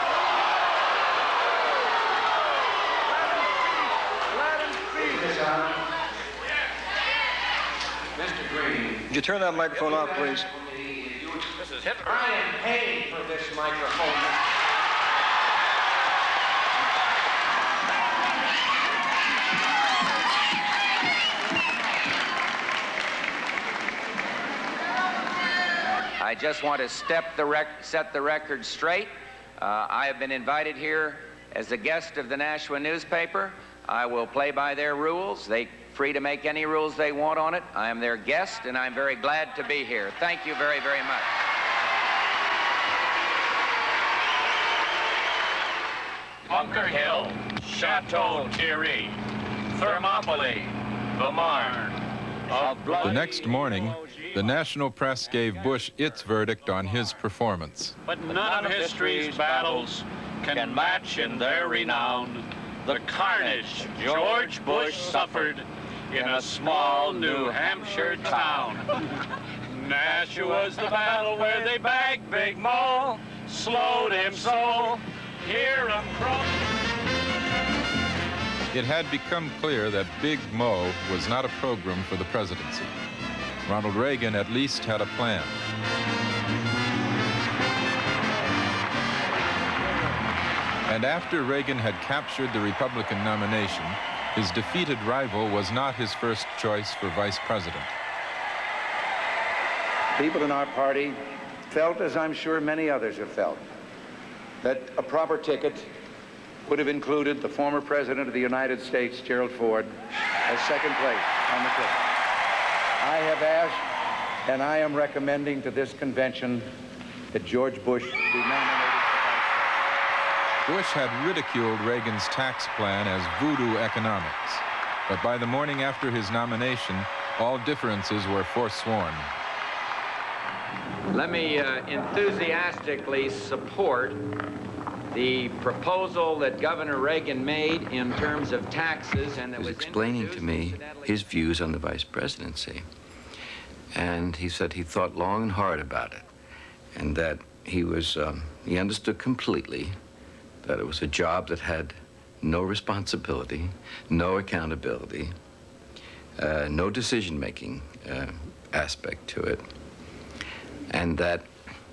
S18: Mr. Green.
S16: Would you turn that microphone off, please?
S18: This is Hitler. I am paying for this microphone. I just want to set the record straight. I have been invited here as a guest of the Nashua newspaper. I will play by their rules. They're free to make any rules they want on it. I am their guest, and I'm very glad to be here. Thank you very, very much.
S20: Bunker Hill, Chateau Thierry, Thermopylae, the Marne, of blood.
S8: The next morning, the national press gave Bush its verdict on his performance.
S20: But none of history's battles can match in their renown the carnage George Bush suffered in a small New Hampshire town. Nashua's the battle where they bagged Big Mo, slowed him so, hear him croak.
S8: It had become clear that Big Mo was not a program for the presidency. Ronald Reagan at least had a plan. And after Reagan had captured the Republican nomination, his defeated rival was not his first choice for vice president.
S3: People in our party felt, as I'm sure many others have felt, that a proper ticket would have included the former President of the United States, Gerald Ford, as second place on the ticket. I have asked, and I am recommending to this convention, that George Bush be nominated.
S8: Bush had ridiculed Reagan's tax plan as voodoo economics. But by the morning after his nomination, all differences were forsworn.
S18: Let me enthusiastically support the proposal that Governor Reagan made in terms of taxes, and that was
S13: explaining to me his views on the vice presidency. And he said he thought long and hard about it, and that he understood completely that it was a job that had no responsibility, no accountability, no decision-making aspect to it, and that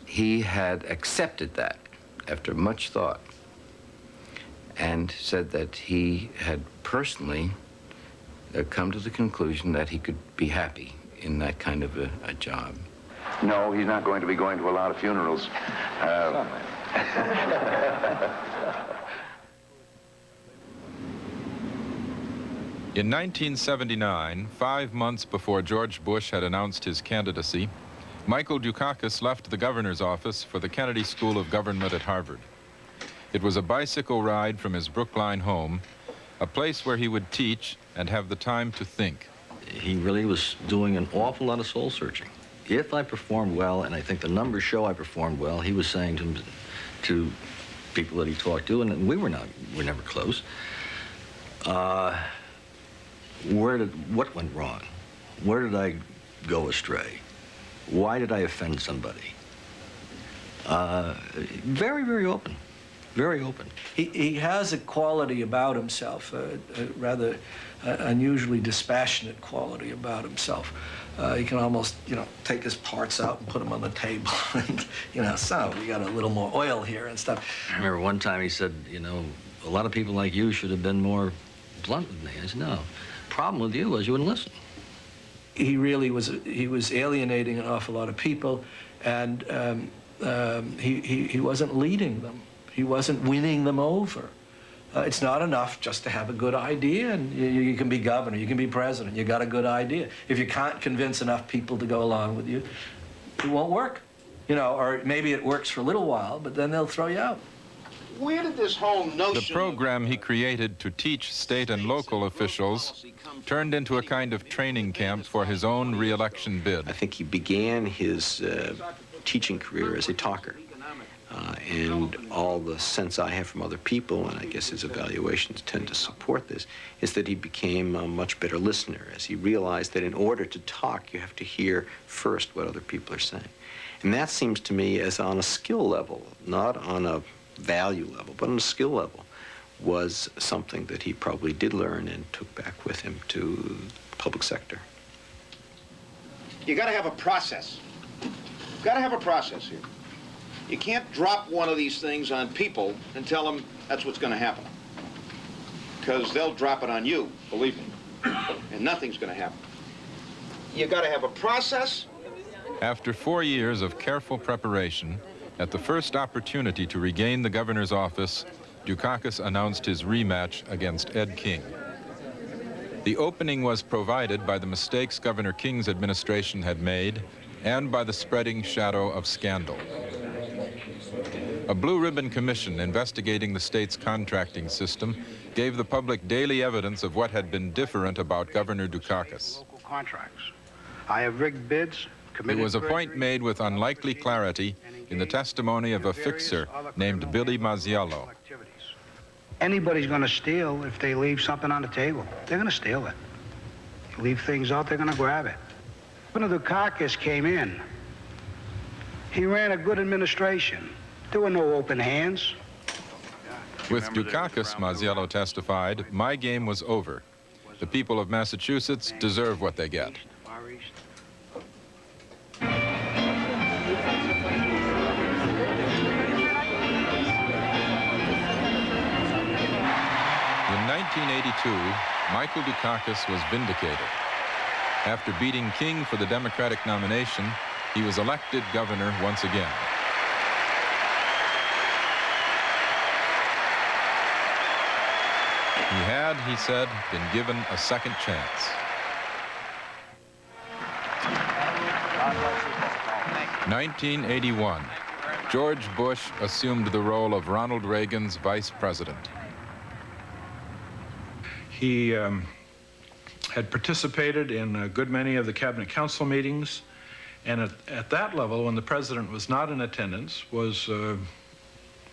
S13: he had accepted that after much thought, and said that he had personally come to the conclusion that he could be happy in that kind of a job.
S3: No, he's not going to be going to a lot of funerals.
S8: In 1979, 5 months before George Bush had announced his candidacy, Michael Dukakis left the governor's office for the Kennedy School of Government at Harvard. It was a bicycle ride from his Brookline home, a place where he would teach and have the time to think.
S21: He really was doing an awful lot of soul searching. If I performed well, and I think the numbers show I performed well, he was saying to people that he talked to, and we're never close, what went wrong? Where did I go astray? Why did I offend somebody? Very, very open. Very open.
S22: He has a quality about himself, a rather unusually dispassionate quality about himself. He can almost, take his parts out and put them on the table and, so we got a little more oil here and stuff.
S21: I remember one time he said, a lot of people like you should have been more blunt with me. I said, no. The problem with you was you wouldn't listen.
S22: He really was alienating an awful lot of people, and he wasn't leading them. He wasn't winning them over. It's not enough just to have a good idea, and you can be governor, you can be president, you got a good idea. If you can't convince enough people to go along with you, it won't work. Or maybe it works for a little while, but then they'll throw you out.
S17: Where did this whole notion...
S8: The program he created to teach state and local officials turned into a kind of training camp for his own re-election bid.
S24: I think he began his teaching career as a talker. And all the sense I have from other people, and I guess his evaluations tend to support this, is that he became a much better listener as he realized that in order to talk, you have to hear first what other people are saying. And that seems to me as on a skill level, not on a value level, but on a skill level, was something that he probably did learn and took back with him to the public sector.
S17: You got to have a process. Got to have a process here. You can't drop one of these things on people and tell them that's what's going to happen. Because they'll drop it on you, believe me. And nothing's going to happen. You got to have a process.
S8: After 4 years of careful preparation, at the first opportunity to regain the governor's office, Dukakis announced his rematch against Ed King. The opening was provided by the mistakes Governor King's administration had made and by the spreading shadow of scandal. A Blue Ribbon Commission investigating the state's contracting system gave the public daily evidence of what had been different about Governor Dukakis.
S1: contracts. I have rigged bids,
S8: It was a point made with unlikely clarity in the testimony of a fixer named Billy Mazziello.
S1: Anybody's going to steal if they leave something on the table. They're going to steal it. You leave things out, they're going to grab it. When Dukakis came in, he ran a good administration. There were no open hands.
S8: With Dukakis, Mazziello testified, my game was over. The people of Massachusetts deserve what they get. In 1982, Michael Dukakis was vindicated. After beating King for the Democratic nomination, he was elected governor once again. He had, he said, been given a second chance. 1981, George Bush assumed the role of Ronald Reagan's vice president.
S14: He had participated in a good many of the Cabinet Council meetings, and at that level, when the president was not in attendance, was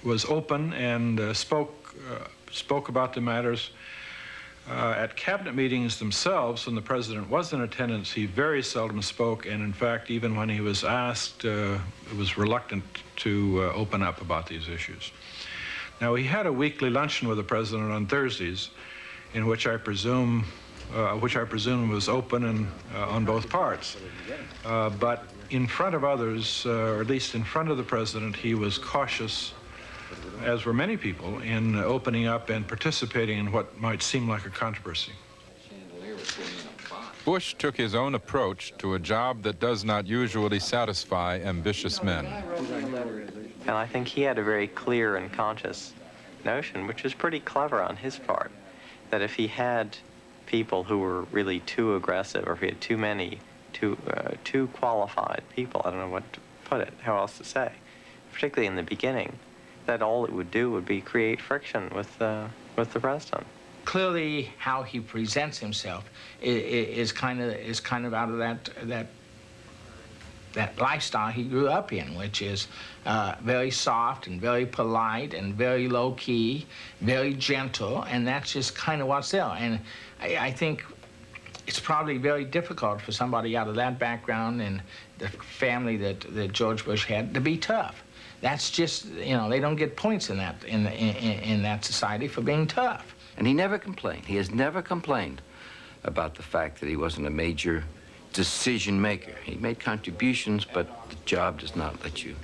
S14: open and spoke about the matters. At cabinet meetings themselves, when the president was in attendance, he very seldom spoke, and in fact, even when he was asked, was reluctant to open up about these issues. Now, he had a weekly luncheon with the president on Thursdays, in which I presume was open and on both parts. But in front of others, or at least in front of the president, he was cautious, as were many people, in opening up and participating in what might seem like a controversy.
S8: Bush took his own approach to a job that does not usually satisfy ambitious men.
S7: And I think he had a very clear and conscious notion, which was pretty clever on his part, that if he had people who were really too aggressive, or if he had too many, too qualified people, I don't know what to put it, how else to say, particularly in the beginning, that all it would do would be create friction with the president.
S9: Clearly, how he presents himself is kind of out of that lifestyle he grew up in, which is very soft and very polite and very low key, very gentle, and that's just kind of what's there. And I think it's probably very difficult for somebody out of that background and the family that George Bush had to be tough. That's just, you know, they don't get points in that society for being tough.
S13: And he never complained. He has never complained about the fact that he wasn't a major decision maker. He made contributions, but the job does not let you.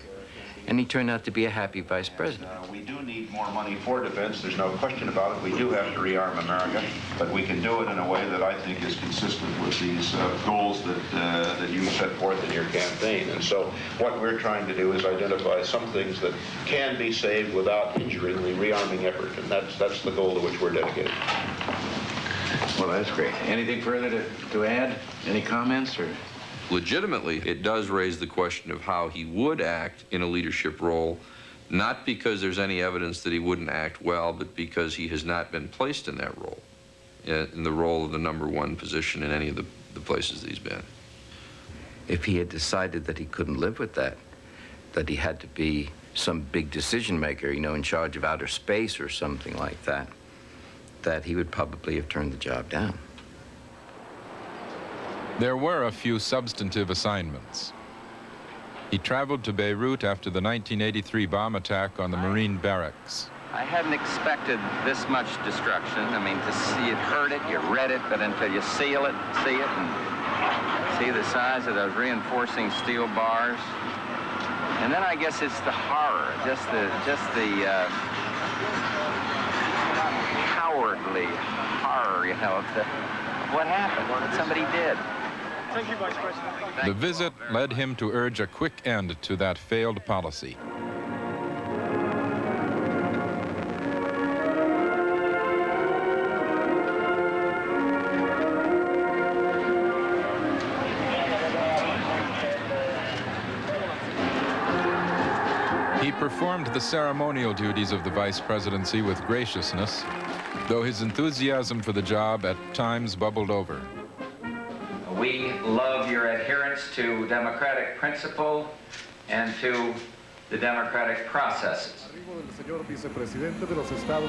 S13: And he turned out to be a happy vice president.
S17: We do need more money for defense. There's no question about it. We do have to rearm America, but we can do it in a way that I think is consistent with these goals that you set forth in your campaign. And so what we're trying to do is identify some things that can be saved without injuring the rearming effort, and that's the goal to which we're dedicated.
S12: Well, that's great. Anything further to add? Any comments? Or?
S19: Legitimately, it does raise the question of how he would act in a leadership role, not because there's any evidence that he wouldn't act well, but because he has not been placed in that role, in the role of the #1 position in any of the places that he's been.
S13: If he had decided that he couldn't live with that he had to be some big decision maker, you know, in charge of outer space or something like that, that he would probably have turned the job down.
S8: There were a few substantive assignments. He traveled to Beirut after the 1983 bomb attack on the Marine barracks.
S18: I hadn't expected this much destruction. I mean, to see it, heard it, you read it, but until you see it, and see the size of those reinforcing steel bars. And then I guess it's the horror, just the cowardly horror, you know, of what happened, what somebody did.
S25: Thank you, Vice President.
S8: The visit led him to urge a quick end to that failed policy. He performed the ceremonial duties of the vice presidency with graciousness, though his enthusiasm for the job at times bubbled over.
S18: we love your adherence to democratic principle and to the democratic processes.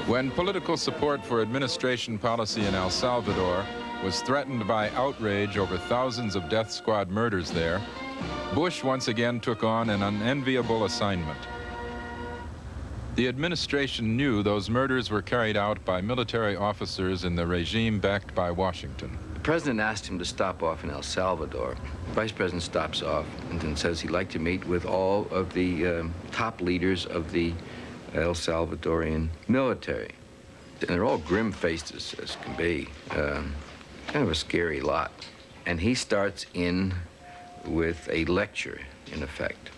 S8: When political support for administration policy in El Salvador was threatened by outrage over thousands of death squad murders there, Bush once again took on an unenviable assignment. The administration knew those murders were carried out by military officers in the regime backed by Washington.
S13: The president asked him to stop off in El Salvador. The vice president stops off and then says he'd like to meet with all of the top leaders of the El Salvadorian military. And they're all grim-faced as can be. Kind of a scary lot. And he starts in with a lecture, in effect,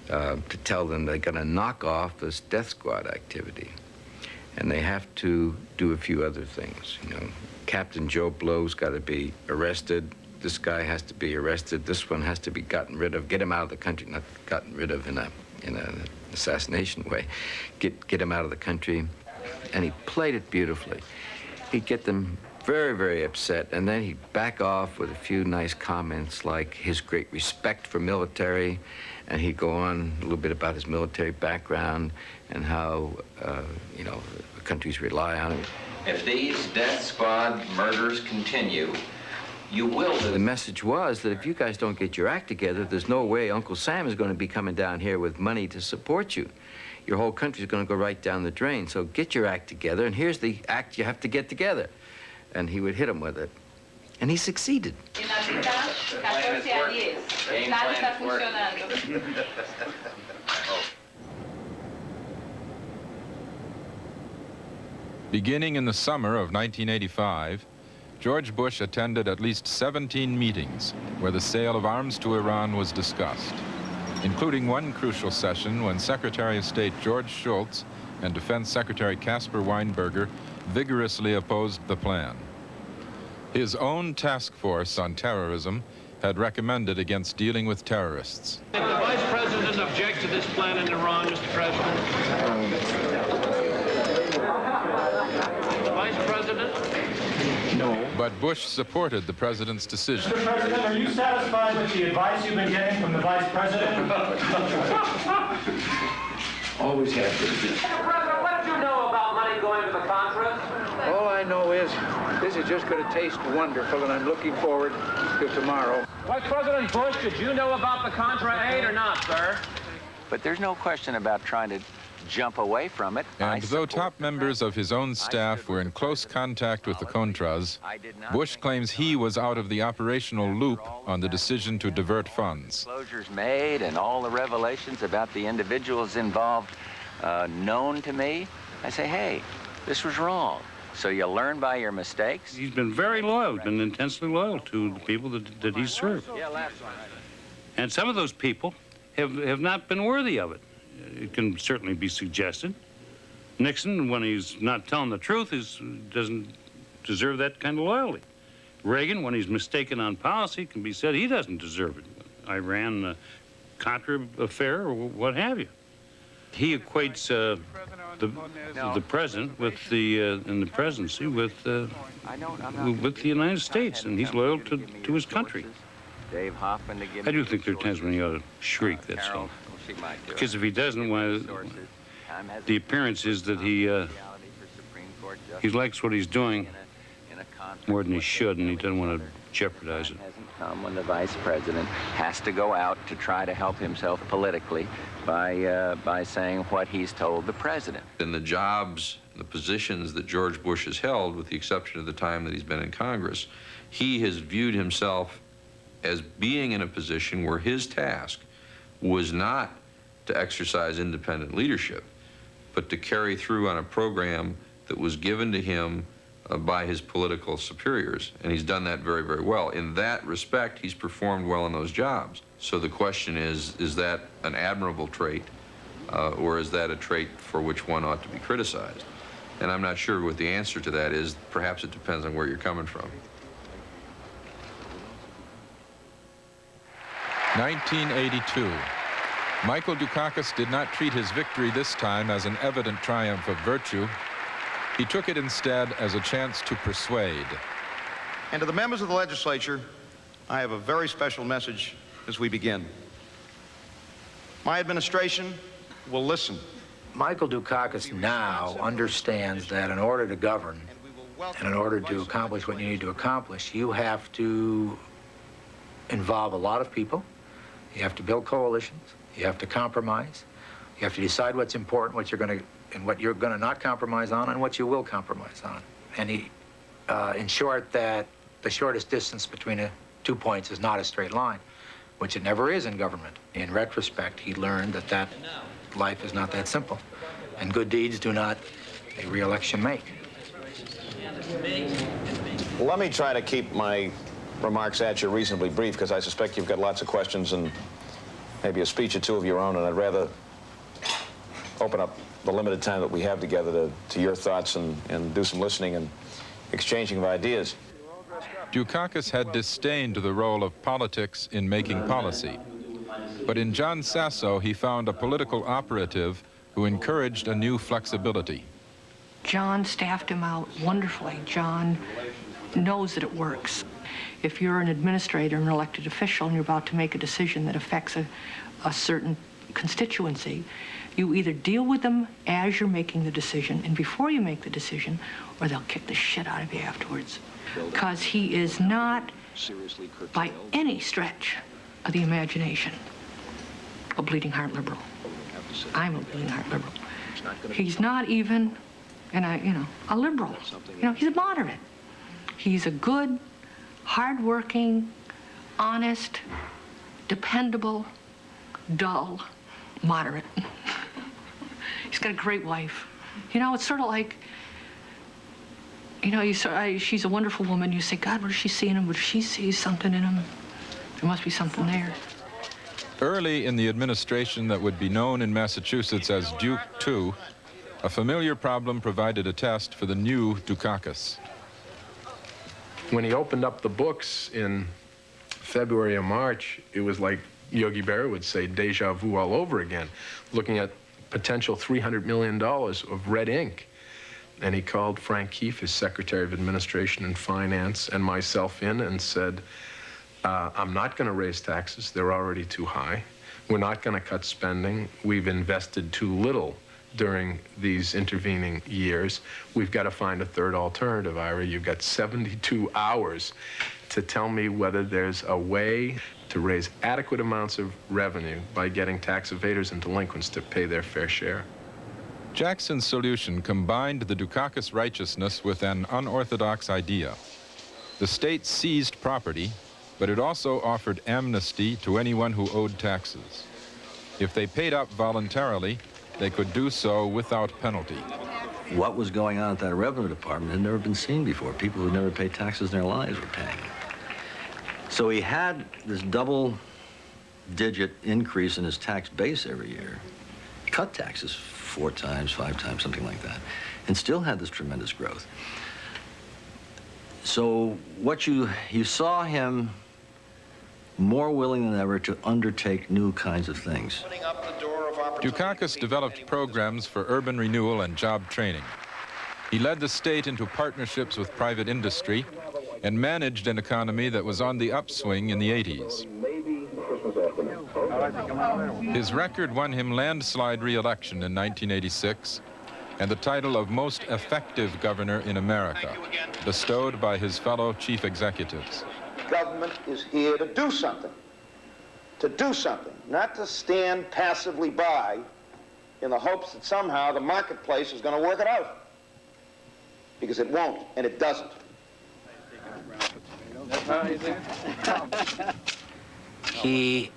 S13: to tell them they're going to knock off this death squad activity. And they have to do a few other things. You know, Captain Joe Blow's got to be arrested. This guy has to be arrested. This one has to be gotten rid of. Get him out of the country. Not gotten rid of in an assassination way. Get him out of the country. And he played it beautifully. He'd get them very, very upset, and then he'd back off with a few nice comments like his great respect for military, and he'd go on a little bit about his military background and how, you know, countries rely on it.
S18: If these death squad murders continue, you will lose.
S13: The message was that if you guys don't get your act together, there's no way Uncle Sam is going to be coming down here with money to support you. Your whole country's going to go right down the drain. So get your act together, and here's the act you have to get together. And he would hit him with it. And he succeeded.
S8: Beginning in the summer of 1985, George Bush attended at least 17 meetings where the sale of arms to Iran was discussed, including one crucial session when Secretary of State George Shultz and Defense Secretary Caspar Weinberger vigorously opposed the plan. His own task force on terrorism had recommended against dealing with terrorists.
S20: If the Vice President objects to this plan in Iran, Mr. President. Vice President?
S8: No. But Bush supported the president's decision.
S2: Mr. President, are you satisfied with the advice you've been getting from the Vice President?
S12: Always have to be.
S4: Mr. President, what did you know about money going to the Contras?
S3: All I know is this is just going to taste wonderful, and I'm looking forward to tomorrow.
S4: Vice President Bush, did you know about the Contra aid or not, sir?
S18: But there's no question about trying to jump away from it.
S8: And though top members of his own staff were in close contact with the Contras, Bush claims he was out of the operational loop on the decision to divert funds.
S18: Disclosures made and all the revelations about the individuals involved known to me, I say, hey, this was wrong. So you learn by your mistakes.
S5: He's been very loyal, been intensely loyal to the people that he served. And some of those people have not been worthy of it. It can certainly be suggested. Nixon, when he's not telling the truth, doesn't deserve that kind of loyalty. Reagan, when he's mistaken on policy, can be said he doesn't deserve it. Iran, the Contra affair, or what have you. He equates the president with in the presidency with the United States, and he's loyal to his country.
S18: Dave Hoffman to give
S5: I do think there are times when he ought to shriek, that's all. Because if he doesn't, well, the appearance is that he likes what he's doing more than he should, and he doesn't want to jeopardize it.
S18: When the vice president has to go out to try to help himself politically by saying what he's told the president.
S19: In the jobs, the positions that George Bush has held, with the exception of the time that he's been in Congress, he has viewed himself as being in a position where his task was not to exercise independent leadership, but to carry through on a program that was given to him by his political superiors, and he's done that very, very well. In that respect, he's performed well in those jobs. So the question is that an admirable trait, or is that a trait for which one ought to be criticized? And I'm not sure what the answer to that is. Perhaps it depends on where you're coming from.
S8: 1982. Michael Dukakis did not treat his victory this time as an evident triumph of virtue. He took it instead as a chance to persuade.
S17: And to the members of the legislature, I have a very special message as we begin. My administration will listen.
S6: Michael Dukakis now understands that in order to govern and in order to accomplish what you need to accomplish, you have to involve a lot of people. You have to build coalitions. You have to compromise. You have to decide what's important, what you're going to not compromise on, and what you will compromise on. And in short, that the shortest distance between 2 points is not a straight line, which it never is in government. In retrospect, he learned that life is not that simple, and good deeds do not a re-election make.
S17: Let me try to keep my remarks at you reasonably brief, because I suspect you've got lots of questions and maybe a speech or two of your own, and I'd rather open up the limited time that we have together to your thoughts and do some listening and exchanging of ideas.
S8: Dukakis had disdained the role of politics in making policy. But in John Sasso, he found a political operative who encouraged a new flexibility.
S10: John staffed him out wonderfully. John knows that it works. If you're an administrator, an elected official, and you're about to make a decision that affects a certain constituency, you either deal with them as you're making the decision and before you make the decision, or they'll kick the shit out of you afterwards. Because he is not, by any stretch of the imagination, a bleeding heart liberal. I'm a bleeding heart liberal. He's not even, a liberal. He's a moderate. He's a good, hardworking, honest, dependable, dull, moderate. He's got a great wife. It's sort of like, she's a wonderful woman. You say, God, what does she see in him? What does she see something in him? There must be something there.
S8: Early in the administration that would be known in Massachusetts as Duke II, a familiar problem provided a test for the new Dukakis.
S11: When he opened up the books in February or March, it was like Yogi Berra would say, deja vu all over again, looking at potential $300 million of red ink. And he called Frank Keefe, his Secretary of Administration and Finance, and myself in and said, I'm not going to raise taxes. They're already too high. We're not going to cut spending. We've invested too little during these intervening years. We've got to find a third alternative, Ira. You've got 72 hours to tell me whether there's a way to raise adequate amounts of revenue by getting tax evaders and delinquents to pay their fair share.
S8: Jackson's solution combined the Dukakis righteousness with an unorthodox idea. The state seized property, but it also offered amnesty to anyone who owed taxes. If they paid up voluntarily, they could do so without penalty.
S21: What was going on at that revenue department had never been seen before. People who never paid taxes in their lives were paying it. So he had this double-digit increase in his tax base every year, cut taxes 4 times, 5 times, something like that, and still had this tremendous growth. So what you saw him more willing than ever to undertake new kinds of things.
S8: Dukakis developed programs for urban renewal and job training. He led the state into partnerships with private industry and managed an economy that was on the upswing in the 80s. His record won him landslide re-election in 1986 and the title of Most Effective Governor in America, bestowed by his fellow chief executives.
S17: Government is here to do something, not to stand passively by in the hopes that somehow the marketplace is going to work it out. Because it won't, and it doesn't.
S6: He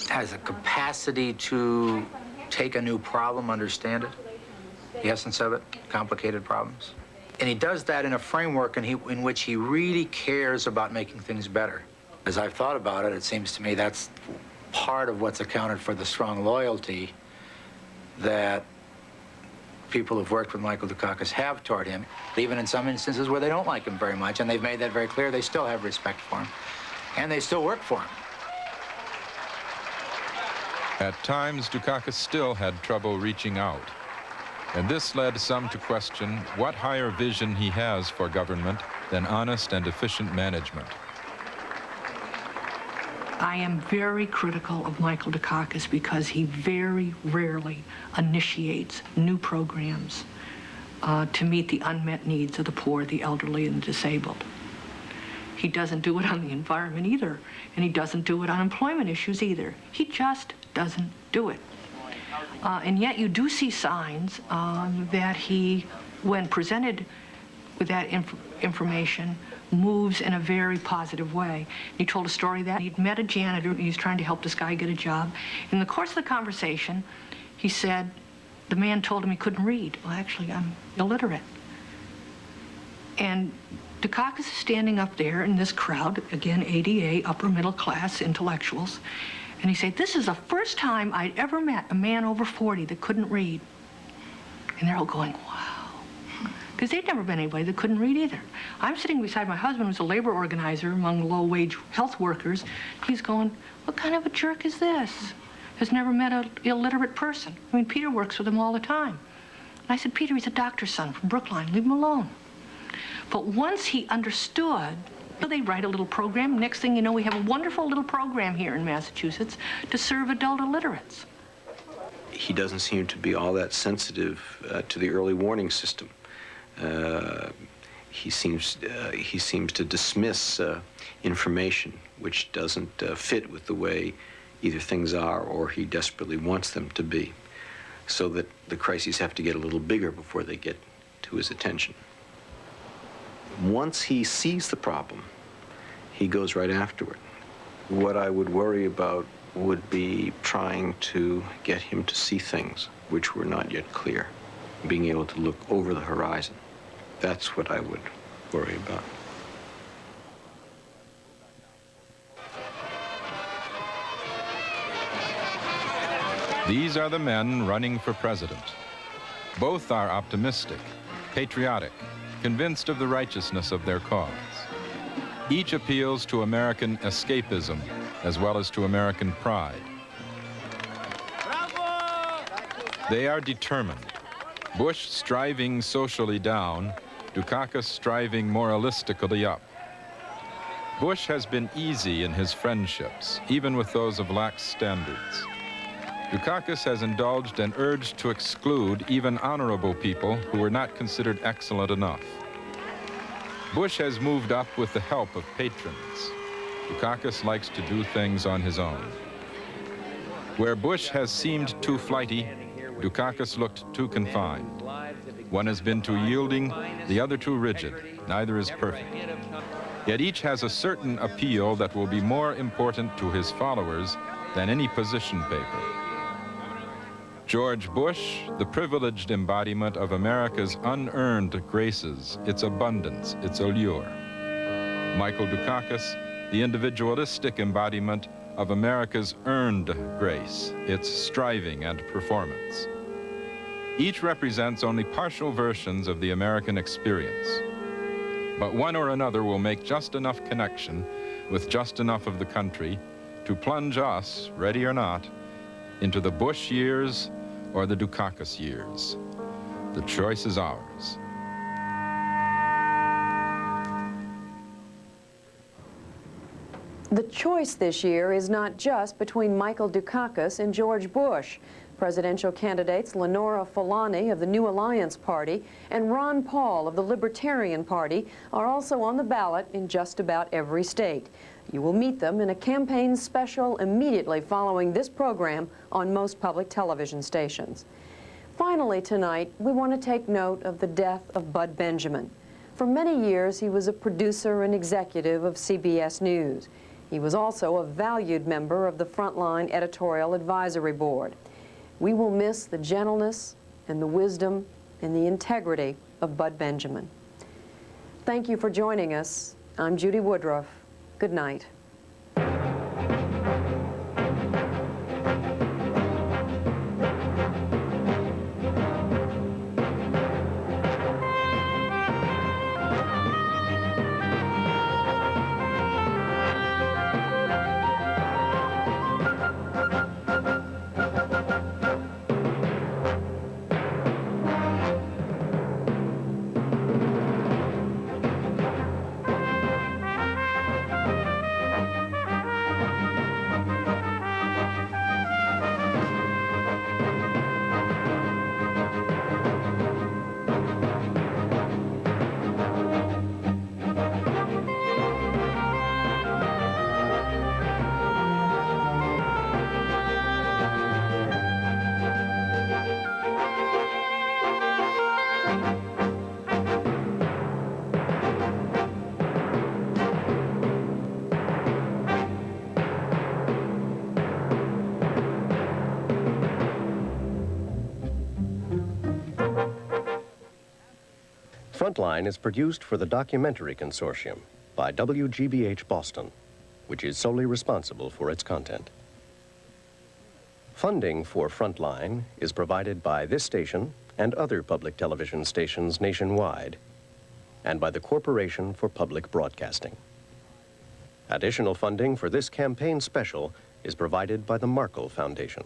S6: has a capacity to take a new problem, understand it, the essence of it, complicated problems. And he does that in a framework in which he really cares about making things better. As I've thought about it, it seems to me that's part of what's accounted for the strong loyalty that people who've worked with Michael Dukakis have toward him, even in some instances where they don't like him very much, and they've made that very clear. They still have respect for him, and they still work for him.
S8: At times, Dukakis still had trouble reaching out. And this led some to question what higher vision he has for government than honest and efficient management.
S10: I am very critical of Michael Dukakis because he very rarely initiates new programs to meet the unmet needs of the poor, the elderly, and the disabled. He doesn't do it on the environment either, and he doesn't do it on employment issues either. He just doesn't do it. And yet you do see signs that he, when presented with that information, moves in a very positive way. He told a story that he'd met a janitor. He was trying to help this guy get a job. In the course of the conversation, he said, the man told him he couldn't read. Well, actually, I'm illiterate. And Dukakis is standing up there in this crowd, again, ADA, upper middle class intellectuals, and he said, this is the first time I'd ever met a man over 40 that couldn't read. And they're all going, wow. Because they'd never been anybody that couldn't read either. I'm sitting beside my husband, who's a labor organizer among low-wage health workers. He's going, what kind of a jerk is this? Has never met an illiterate person. I mean, Peter works with him all the time. And I said, Peter, he's a doctor's son from Brookline. Leave him alone. But once he understood, they write a little program. Next thing you know, we have a wonderful little program here in Massachusetts to serve adult illiterates.
S15: He doesn't seem to be all that sensitive to the early warning system. He seems to dismiss information which doesn't fit with the way either things are or he desperately wants them to be, so that the crises have to get a little bigger before they get to his attention. Once he sees the problem, he goes right after it. What I would worry about would be trying to get him to see things which were not yet clear, being able to look over the horizon. That's what I would worry about.
S8: These are the men running for president. Both are optimistic, patriotic, convinced of the righteousness of their cause. Each appeals to American escapism as well as to American pride. They are determined. Bush striving socially down, Dukakis striving moralistically up. Bush has been easy in his friendships, even with those of lax standards. Dukakis has indulged and urged to exclude even honorable people who were not considered excellent enough. Bush has moved up with the help of patrons. Dukakis likes to do things on his own. Where Bush has seemed too flighty, Dukakis looked too confined. One has been too yielding, the other too rigid. Neither is perfect. Yet each has a certain appeal that will be more important to his followers than any position paper. George Bush, the privileged embodiment of America's unearned graces, its abundance, its allure. Michael Dukakis, the individualistic embodiment of America's earned grace, its striving and performance. Each represents only partial versions of the American experience. But one or another will make just enough connection with just enough of the country to plunge us, ready or not, into the Bush years or the Dukakis years. The choice is ours.
S16: The choice this year is not just between Michael Dukakis and George Bush. Presidential candidates Lenora Fulani of the New Alliance Party and Ron Paul of the Libertarian Party are also on the ballot in just about every state. You will meet them in a campaign special immediately following this program on most public television stations. Finally tonight, we want to take note of the death of Bud Benjamin. For many years, he was a producer and executive of CBS News. He was also a valued member of the Frontline Editorial Advisory Board. We will miss the gentleness and the wisdom and the integrity of Bud Benjamin. Thank you for joining us. I'm Judy Woodruff. Good night.
S1: Frontline is produced for the Documentary Consortium by WGBH Boston, which is solely responsible for its content. Funding for Frontline is provided by this station and other public television stations nationwide, and by the Corporation for Public Broadcasting. Additional funding for this campaign special is provided by the Markle Foundation.